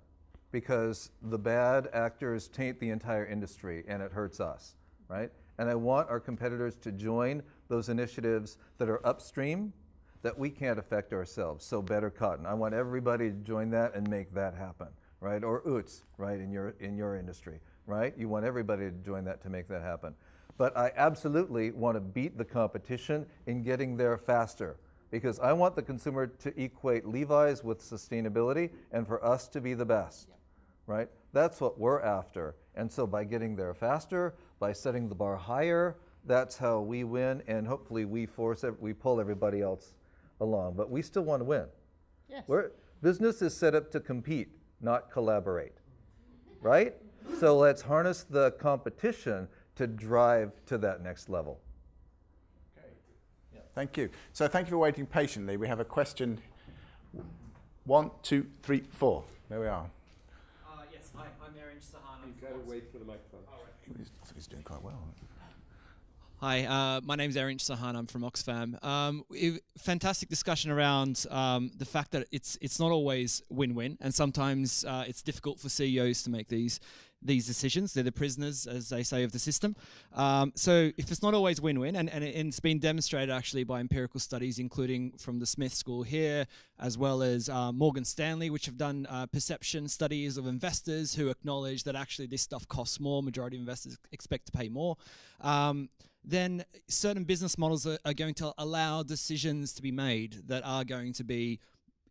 because the bad actors taint the entire industry and it hurts us, right? And I want our competitors to join those initiatives that are upstream that we can't affect ourselves. So Better Cotton, I want everybody to join that and make that happen, right? Or UTS, right, in your industry, right? You want everybody to join that to make that happen. But I absolutely want to beat the competition in getting there faster, because I want the consumer to equate Levi's with sustainability and for us to be the best, right? That's what we're after. And so by getting there faster, by setting the bar higher, that's how we win, and hopefully we pull everybody else along. But we still want to win. Yes. Business is set up to compete, not collaborate, right? So let's harness the competition to drive to that next level. Okay. Yeah. Thank you. So thank you for waiting patiently. We have a question. 1, 2, 3, 4. There we are. Yes, hi, I'm Aron Sahana. You've got to wait for the microphone. He's doing quite well. Hi, my name's Aron Sahana. I'm from Oxfam. Fantastic discussion around the fact that it's not always win-win, and sometimes it's difficult for CEOs to make these decisions. They're the prisoners, as they say, of the system. So if it's not always win-win, and it's been demonstrated actually by empirical studies, including from the Smith School here, as well as Morgan Stanley, which have done perception studies of investors who acknowledge that actually this stuff costs more. Majority of investors expect to pay more. Then certain business models are going to allow decisions to be made that are going to be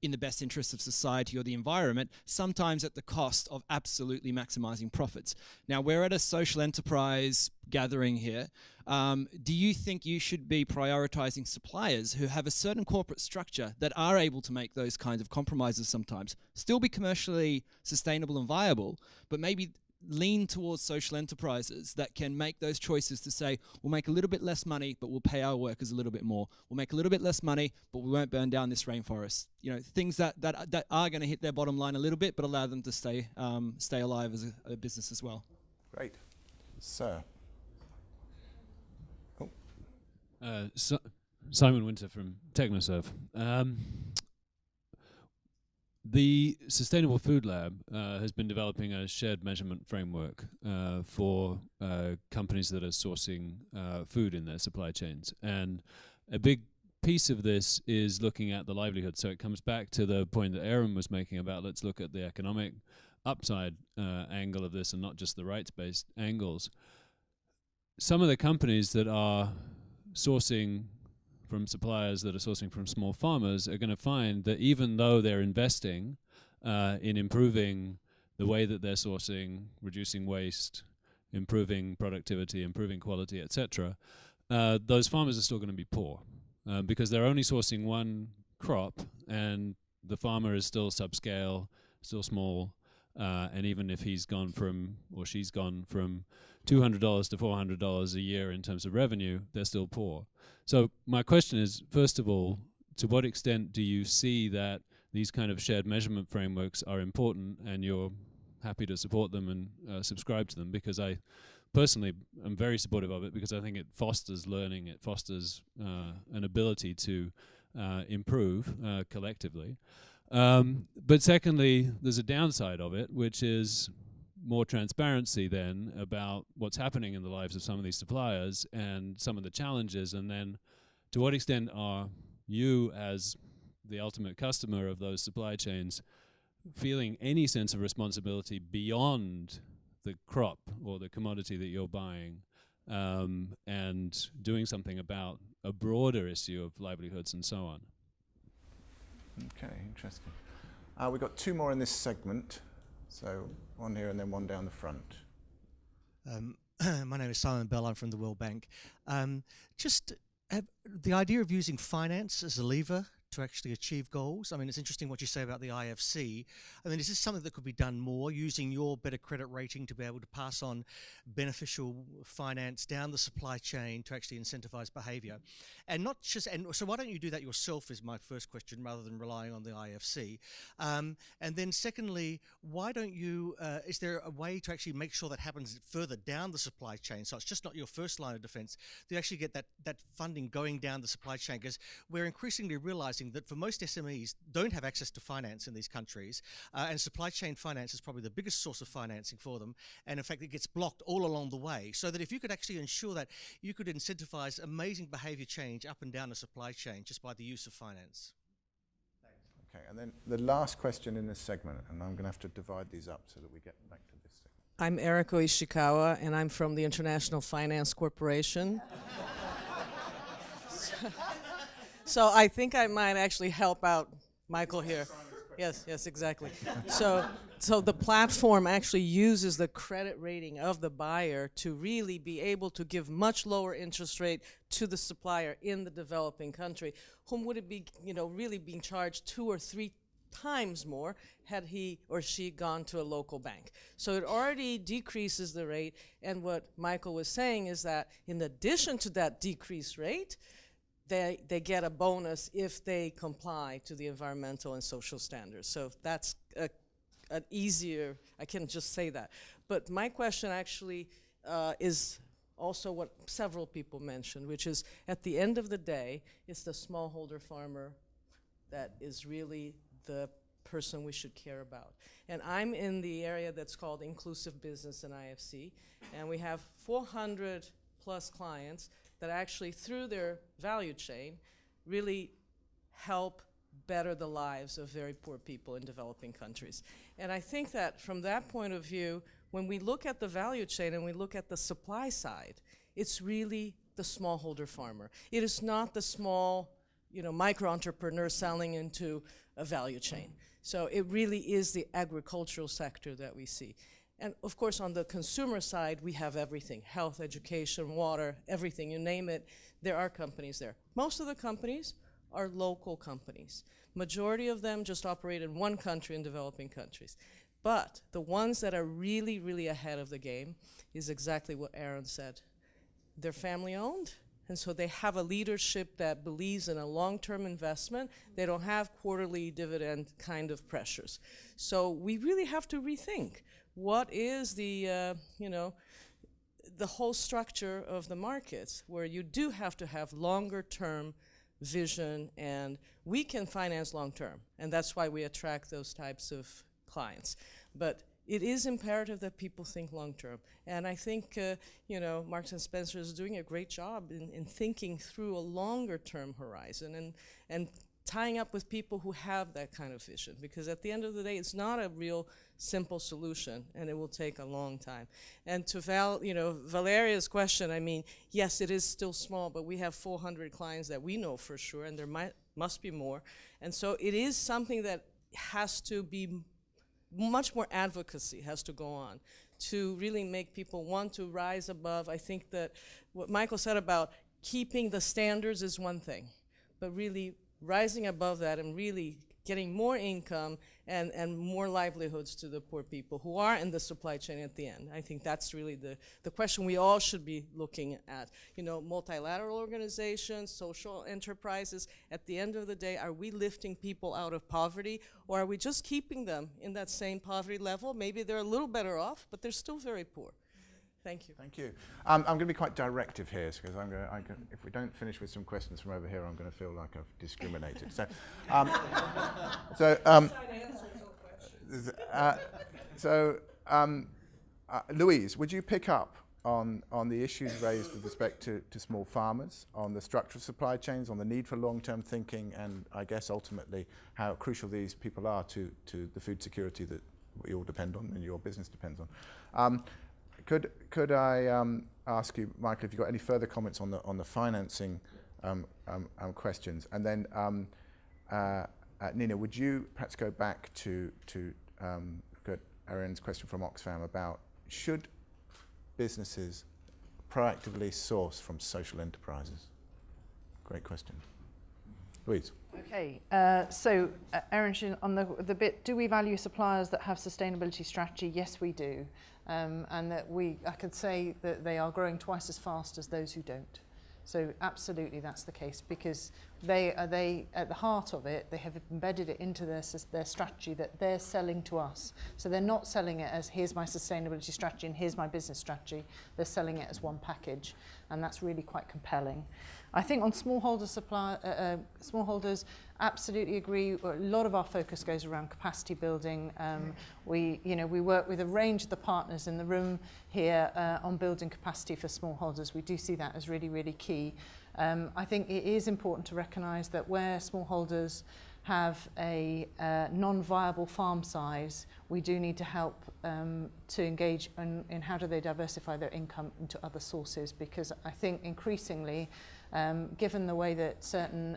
in the best interest of society or the environment, sometimes at the cost of absolutely maximizing profits. Now, we're at a social enterprise gathering here. Do you think you should be prioritizing suppliers who have a certain corporate structure that are able to make those kinds of compromises sometimes, still be commercially sustainable and viable, but maybe lean towards social enterprises that can make those choices to say, we'll make a little bit less money, but we'll pay our workers a little bit more. We'll make a little bit less money, but we won't burn down this rainforest. You know, things that are going to hit their bottom line a little bit, but allow them to stay alive as a business as well. Great. Sir. Simon Winter from Technoserve. The Sustainable Food Lab has been developing a shared measurement framework for companies that are sourcing food in their supply chains. And a big piece of this is looking at the livelihood. So it comes back to the point that Aron was making about let's look at the economic upside angle of this and not just the rights-based angles. Some of the companies that are sourcing from suppliers that are sourcing from small farmers are going to find that even though they're investing in improving the way that they're sourcing, reducing waste, improving productivity, improving quality, etc., those farmers are still going to be poor because they're only sourcing one crop and the farmer is still subscale, still small, and even if he's gone from, or she's gone from $200 to $400 a year in terms of revenue, they're still poor. So my question is, first of all, to what extent do you see that these kind of shared measurement frameworks are important and you're happy to support them and subscribe to them? Because I personally am very supportive of it because I think it fosters learning, it fosters an ability to improve collectively. But secondly, there's a downside of it, which is more transparency then about what's happening in the lives of some of these suppliers and some of the challenges, and then to what extent are you as the ultimate customer of those supply chains feeling any sense of responsibility beyond the crop or the commodity that you're buying and doing something about a broader issue of livelihoods and so on? Okay, interesting. We've got 2 more in this segment. So one here and then one down the front. My name is Simon Bell. I'm from the World Bank. The idea of using finance as a lever to actually achieve goals. I mean, it's interesting what you say about the IFC. I mean, is this something that could be done more, using your better credit rating to be able to pass on beneficial finance down the supply chain to actually incentivize behavior? And not just, and so why don't you do that yourself is my first question, rather than relying on the IFC. And then secondly, why don't you, is there a way to actually make sure that happens further down the supply chain? So it's just not your first line of defense. You actually get that funding going down the supply chain, because we're increasingly realizing that for most SMEs don't have access to finance in these countries, and supply chain finance is probably the biggest source of financing for them, and in fact it gets blocked all along the way. So that if you could actually ensure that you could incentivize amazing behavior change up and down the supply chain just by the use of finance. Okay, and then the last question in this segment, and I'm going to have to divide these up so that we get back to this segment. I'm Eriko Ishikawa, and I'm from the International Finance Corporation. So I think I might actually help out Michael here. Yes, exactly. So the platform actually uses the credit rating of the buyer to really be able to give much lower interest rate to the supplier in the developing country, whom would it be, really being charged 2 or 3 times more had he or she gone to a local bank. So it already decreases the rate, and what Michael was saying is that in addition to that decreased rate, they get a bonus if they comply to the environmental and social standards. So that's an easier, I can just say that. But my question actually is also what several people mentioned, which is at the end of the day, it's the smallholder farmer that is really the person we should care about. And I'm in the area that's called inclusive business in IFC, and we have 400 plus clients that actually, through their value chain, really help better the lives of very poor people in developing countries. And I think that from that point of view, when we look at the value chain and we look at the supply side, it's really the smallholder farmer. It is not the small, micro entrepreneur selling into a value chain. So it really is the agricultural sector that we see. And of course, on the consumer side, we have everything: health, education, water, everything, you name it, there are companies there. Most of the companies are local companies. Majority of them just operate in one country in developing countries. But the ones that are really, really ahead of the game is exactly what Aron said. They're family owned, and so they have a leadership that believes in a long-term investment. They don't have quarterly dividend kind of pressures. So we really have to rethink what is the whole structure of the markets, where you do have to have longer-term vision, and we can finance long-term, and that's why we attract those types of clients. But it is imperative that people think long-term, and I think Marks and Spencer is doing a great job in thinking through a longer-term horizon and tying up with people who have that kind of vision, because at the end of the day, it's not a real simple solution, and it will take a long time. And to Valeria's question, I mean, yes, it is still small, but we have 400 clients that we know for sure, and there must be more. And so it is something that has to be much more advocacy has to go on to really make people want to rise above. I think that what Michael said about keeping the standards is one thing, but really rising above that and really getting more income and more livelihoods to the poor people who are in the supply chain at the end. I think that's really the question we all should be looking at. Multilateral organizations, social enterprises, at the end of the day, are we lifting people out of poverty, or are we just keeping them in that same poverty level? Maybe they're a little better off, but they're still very poor. Thank you. Thank you. I'm going to be quite directive here, because if we don't finish with some questions from over here, I'm going to feel like I've discriminated. Louise, would you pick up on the issues raised with respect to small farmers, on the structure of supply chains, on the need for long-term thinking, and I guess ultimately how crucial these people are to the food security that we all depend on and your business depends on? Could I ask you, Michael, if you've got any further comments on the financing questions, and then Nina, would you perhaps go back to Aron's question from Oxfam about should businesses proactively source from social enterprises? Great question. Louise. Okay, so Aron, on the bit, do we value suppliers that have sustainability strategy? Yes, we do. And that I could say that they are growing twice as fast as those who don't. So absolutely that's the case, because they at the heart of it, they have embedded it into their strategy that they're selling to us. So they're not selling it as here's my sustainability strategy and here's my business strategy. They're selling it as one package, and that's really quite compelling. I think on smallholders, absolutely agree. A lot of our focus goes around capacity building. We work with a range of the partners in the room here on building capacity for smallholders. We do see that as really, really key. I think it is important to recognise that where smallholders have a non-viable farm size, we do need to help to engage in how do they diversify their income into other sources, because I think increasingly, given the way that certain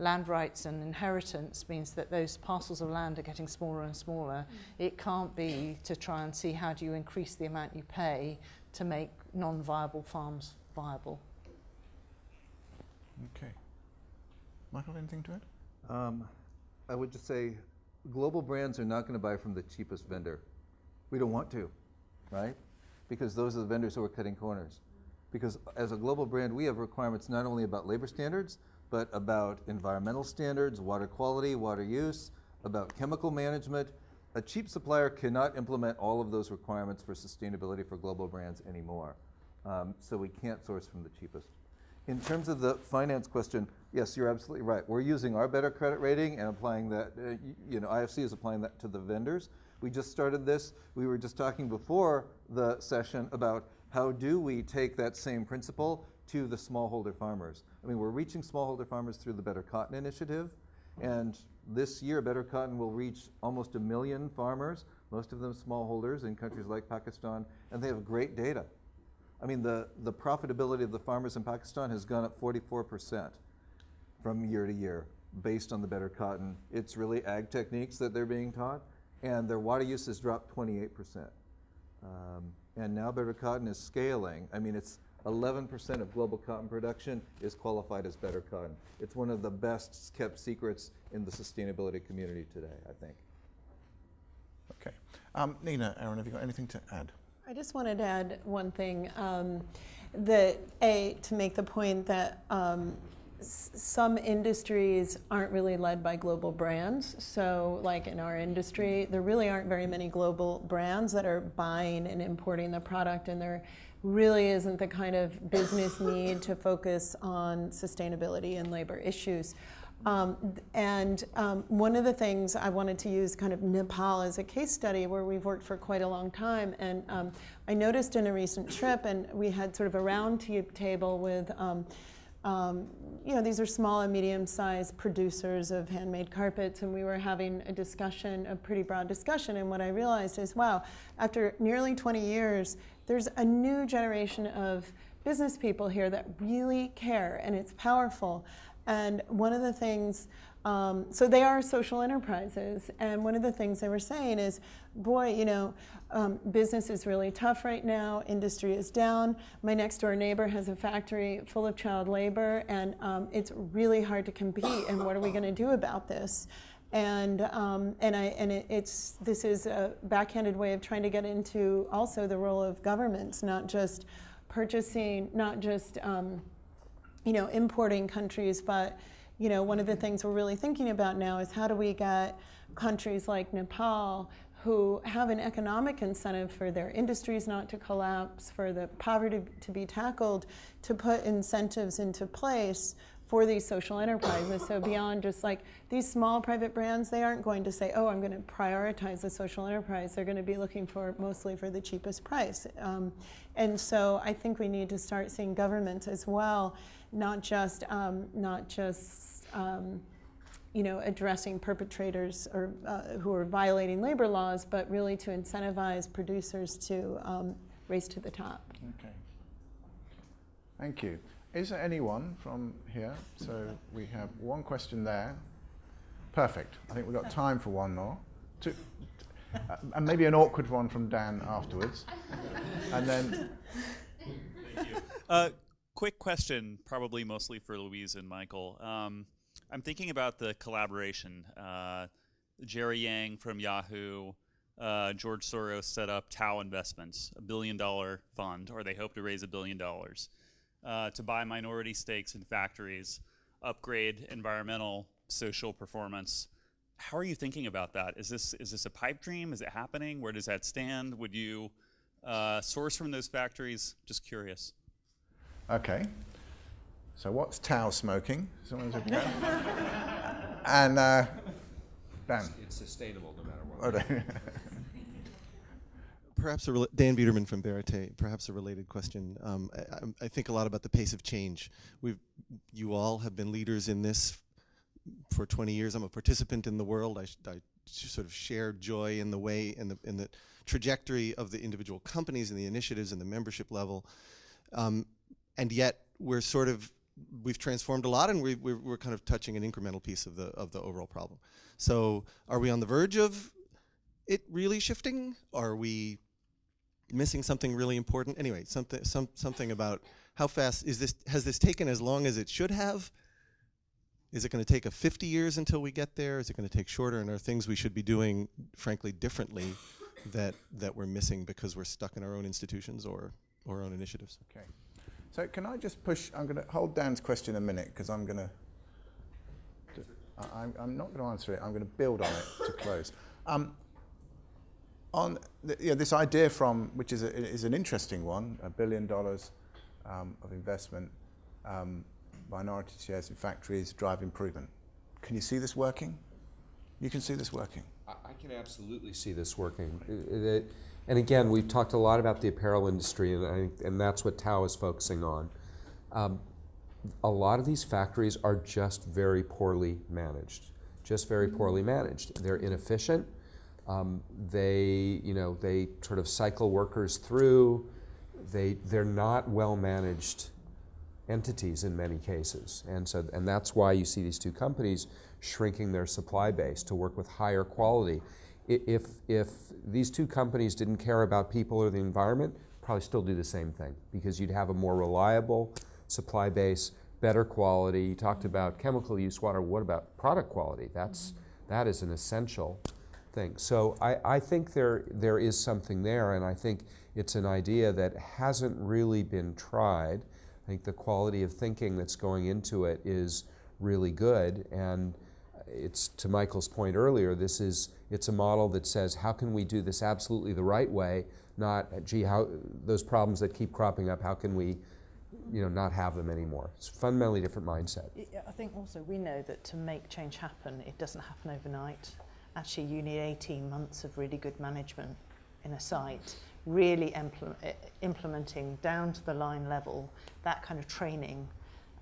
land rights and inheritance means that those parcels of land are getting smaller and smaller, it can't be to try and see how do you increase the amount you pay to make non-viable farms viable. Okay. Michael, anything to add? I would just say global brands are not going to buy from the cheapest vendor. We don't want to, right? Because those are the vendors who are cutting corners. Because as a global brand, we have requirements not only about labor standards, but about environmental standards, water quality, water use, about chemical management. A cheap supplier cannot implement all of those requirements for sustainability for global brands anymore. So we can't source from the cheapest. In terms of the finance question, yes, you're absolutely right. We're using our better credit rating and applying that, IFC is applying that to the vendors. We just started this. We were just talking before the session about how do we take that same principle to the smallholder farmers. I mean, we're reaching smallholder farmers through the Better Cotton Initiative, and this year Better Cotton will reach almost 1 million farmers, most of them smallholders in countries like Pakistan, and they have great data. I mean, the profitability of the farmers in Pakistan has gone up 44% from year to year based on the Better Cotton. It's really ag techniques that they're being taught, and their water use has dropped 28%. And now Better Cotton is scaling. I mean, it's 11% of global cotton production is qualified as Better Cotton. It's one of the best kept secrets in the sustainability community today, I think. Okay. Nina, Aron, have you got anything to add? I just wanted to add one thing, to make the point that some industries aren't really led by global brands. So like in our industry, there really aren't very many global brands that are buying and importing the product, and there really isn't the kind of business need to focus on sustainability and labor issues. One of the things I wanted to use kind of Nepal as a case study, where we've worked for quite a long time, and I noticed in a recent trip, and we had sort of a round table with these are small and medium-sized producers of handmade carpets, and we were having a discussion, a pretty broad discussion, and what I realized is, wow, after nearly 20 years, there's a new generation of business people here that really care, and it's powerful. And one of the things, so they are social enterprises, and one of the things they were saying is, boy, business is really tough right now, industry is down, my next door neighbor has a factory full of child labor, and it's really hard to compete, and what are we going to do about this? This is a backhanded way of trying to get into also the role of governments, not just purchasing, not just importing countries, but one of the things we're really thinking about now is how do we get countries like Nepal, who have an economic incentive for their industries not to collapse, for the poverty to be tackled, to put incentives into place for these social enterprises. So beyond just like these small private brands, they aren't going to say, oh, I'm going to prioritize the social enterprise. They're going to be looking mostly for the cheapest price. And so I think we need to start seeing governments as well, not just addressing perpetrators or who are violating labor laws, but really to incentivize producers to race to the top. Okay. Thank you. Is there anyone from here? So we have one question there. Perfect. I think we've got time for one more. Two, and maybe an awkward one from Dan afterwards. And then... Quick question, probably mostly for Louise and Michael. I'm thinking about the collaboration. Jerry Yang from Yahoo, George Soros set up Tao Investments, $1 billion fund, or they hope to raise $1 billion, to buy minority stakes in factories, upgrade environmental, social performance. How are you thinking about that? Is this a pipe dream? Is it happening? Where does that stand? Would you source from those factories? Just curious. Okay. So what's Tao smoking? Someone's looking at And Dan. It's sustainable no matter what. Perhaps Dan Biederman from Verite. Perhaps a related question. I think a lot about the pace of change. You all have been leaders in this for 20 years. I'm a participant in the world. I sort of share joy in the way, in the trajectory of the individual companies and the initiatives and the membership level. And yet we've transformed a lot, and we're kind of touching an incremental piece of the overall problem. So are we on the verge of it really shifting? Are we missing something really important? Anyway, something about how fast has this taken as long as it should have? Is it going to take 50 years until we get there? Is it going to take shorter? And are things we should be doing, frankly, differently that we're missing because we're stuck in our own institutions or our own initiatives? Okay. So can I just push? I'm going to hold Dan's question a minute because I'm not going to answer it. I'm going to build on it to close. On this idea which is an interesting one, $1 billion of investment, minority shares in factories, drive improvement. Can you see this working? You can see this working? I can absolutely see this working. And again, we've talked a lot about the apparel industry, and that's what Tao is focusing on. A lot of these factories are just very poorly managed. They're inefficient. They sort of cycle workers through. They're not well managed entities in many cases, and that's why you see these two companies shrinking their supply base to work with higher quality. If these two companies didn't care about people or the environment, probably still do the same thing, because you'd have a more reliable supply base, better quality. You talked about chemical use water. What about product quality? That is an essential thing. So I think there is something there, and I think it's an idea that hasn't really been tried. I think the quality of thinking that's going into it is really good, and it's, to Michael's point earlier, it's a model that says, how can we do this absolutely the right way, not, gee, how those problems that keep cropping up, how can we not have them anymore? It's a fundamentally different mindset. I think also we know that to make change happen, it doesn't happen overnight. Actually, you need 18 months of really good management in a site, really implementing down to the line level that kind of training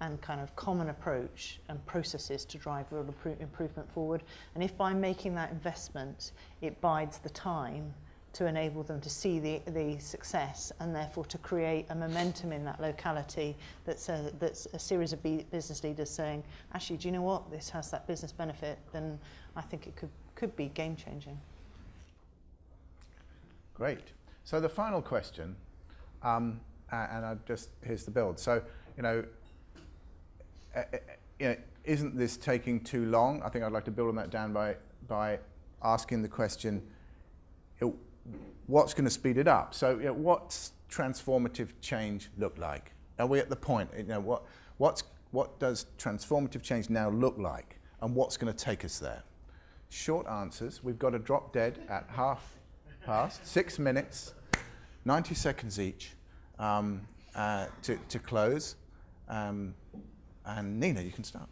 and kind of common approach and processes to drive real improvement forward. And if by making that investment, it bides the time to enable them to see the success, and therefore to create a momentum in that locality that's a series of business leaders saying, actually, do you know what, this has that business benefit, then I think it could be game changing. Great. So the final question, and here's the build. So, isn't this taking too long? I think I'd like to build on that, Dan, by asking the question, what's going to speed it up? So, what's transformative change look like? Are we at the point? What does transformative change now look like, and what's going to take us there? Short answers. We've got to drop dead at 6:30, 6 minutes, 90 seconds each to close. And Nina, you can start.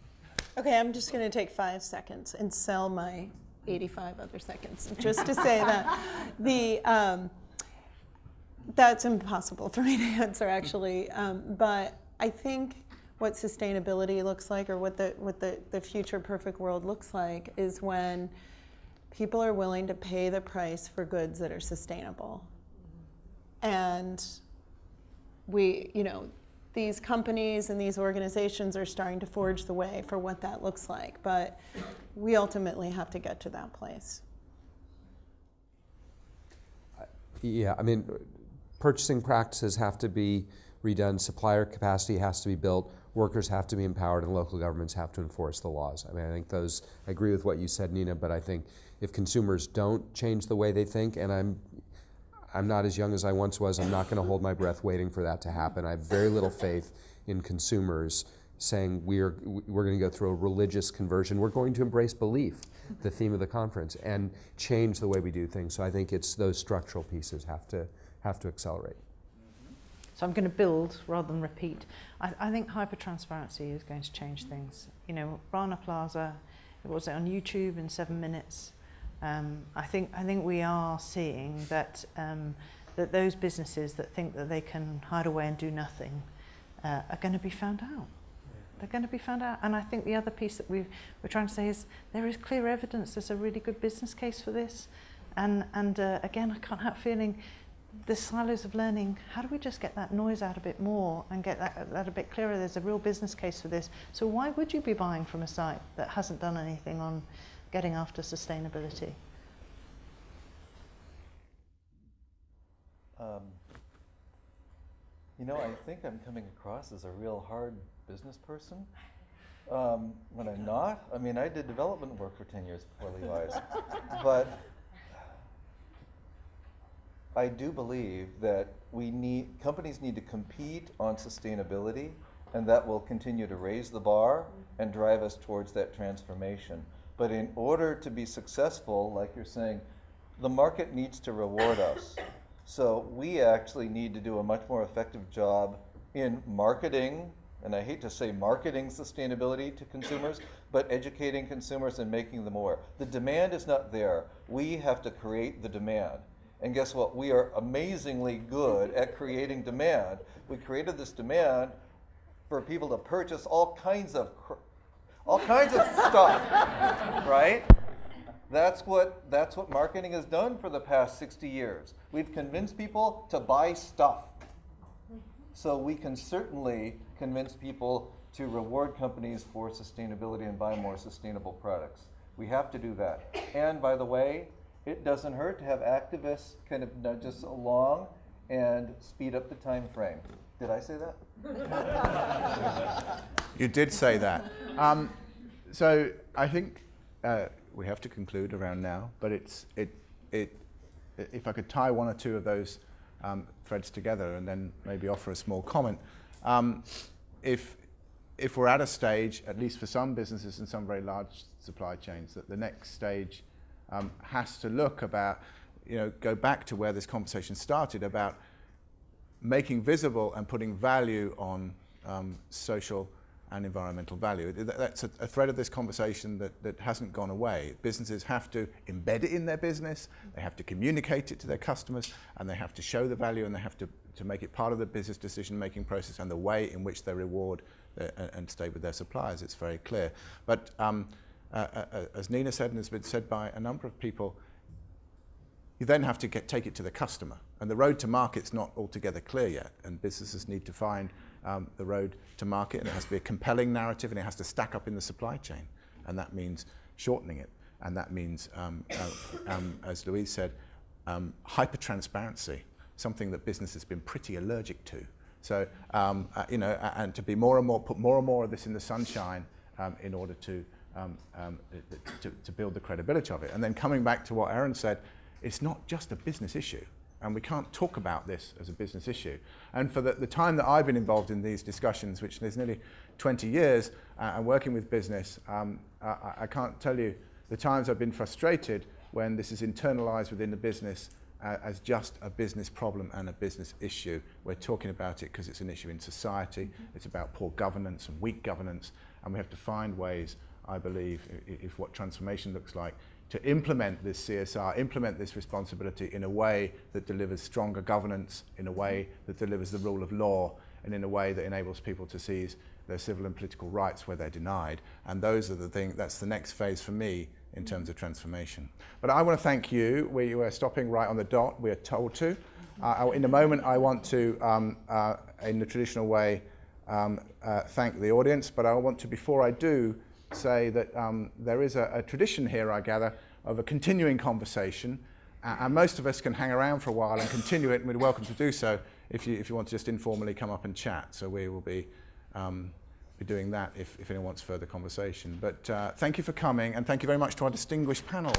Okay, I'm just going to take 5 seconds and sell my 85 other seconds, just to say that that's impossible for me to answer, actually. But I think what sustainability looks like, or what the future perfect world looks like, is when people are willing to pay the price for goods that are sustainable. And these companies and these organizations are starting to forge the way for what that looks like, but we ultimately have to get to that place. Yeah, I mean, purchasing practices have to be redone, supplier capacity has to be built, workers have to be empowered, and local governments have to enforce the laws. I mean, I think I agree with what you said, Nina, but I think if consumers don't change the way they think, and I'm not as young as I once was, I'm not going to hold my breath waiting for that to happen. I have very little faith in consumers saying we're going to go through a religious conversion. We're going to embrace belief, the theme of the conference, and change the way we do things. So I think it's those structural pieces have to accelerate. So I'm going to build rather than repeat. I think hyper-transparency is going to change things. Rana Plaza, it was on YouTube in 7 minutes. I think we are seeing that that those businesses that think that they can hide away and do nothing are going to be found out. they're going to be found out. And I think the other piece that we're trying to say is there is clear evidence there's a really good business case for this. And again, I can't help feeling the silos of learning, how do we just get that noise out a bit more and get that a bit clearer? There's a real business case for this. So why would you be buying from a site that hasn't done anything on getting after sustainability? You know, I think I'm coming across as a real hard business person. When I'm not, I mean, I did development work for 10 years before Levi's. But I do believe that companies need to compete on sustainability, and that will continue to raise the bar and drive us towards that transformation. But in order to be successful, like you're saying, the market needs to reward us. So we actually need to do a much more effective job in marketing, and I hate to say marketing sustainability to consumers, but educating consumers and making them aware. The demand is not there. We have to create the demand. And guess what? We are amazingly good at creating demand. We created this demand for people to purchase all kinds of stuff, right? That's what marketing has done for the past 60 years. We've convinced people to buy stuff. So we can certainly convince people to reward companies for sustainability and buy more sustainable products. We have to do that. And by the way, it doesn't hurt to have activists kind of nudge us along and speed up the time frame. Did I say that? You did say that. So I think we have to conclude around now, but if I could tie one or two of those threads together and then maybe offer a small comment. If we're at a stage, at least for some businesses and some very large supply chains, that the next stage has to look about, go back to where this conversation started about making visible and putting value on social and environmental value. That's a thread of this conversation that hasn't gone away. Businesses have to embed it in their business, they have to communicate it to their customers, and they have to show the value, and they have to make it part of the business decision-making process and the way in which they reward and stay with their suppliers. It's very clear. But as Nina said, and has been said by a number of people, you then have to take it to the customer. And the road to market's not altogether clear yet, and businesses need to find the road to market, and it has to be a compelling narrative, and it has to stack up in the supply chain. And that means shortening it. And that means, as Louise said, hyper-transparency, something that business has been pretty allergic to. So, and to be put more and more of this in the sunshine in order to build the credibility of it. And then coming back to what Aron said, it's not just a business issue, and we can't talk about this as a business issue. And for the time that I've been involved in these discussions, which is nearly 20 years, and working with business, I can't tell you the times I've been frustrated when this is internalized within the business as just a business problem and a business issue. We're talking about it because it's an issue in society. It's about poor governance and weak governance, and we have to find ways, I believe, if what transformation looks like, to implement this CSR, implement this responsibility in a way that delivers stronger governance, in a way that delivers the rule of law, and in a way that enables people to seize their civil and political rights where they're denied. And those are the things, that's the next phase for me in terms of transformation. But I want to thank you. We were stopping right on the dot, we are told to. In a moment, I want to, in the traditional way, thank the audience, but I want to, before I do, say that there is a tradition here, I gather, of a continuing conversation, and most of us can hang around for a while and continue it, and we're welcome to do so if you want to just informally come up and chat. So we will be doing that if anyone wants further conversation. But thank you for coming, and thank you very much to our distinguished panel.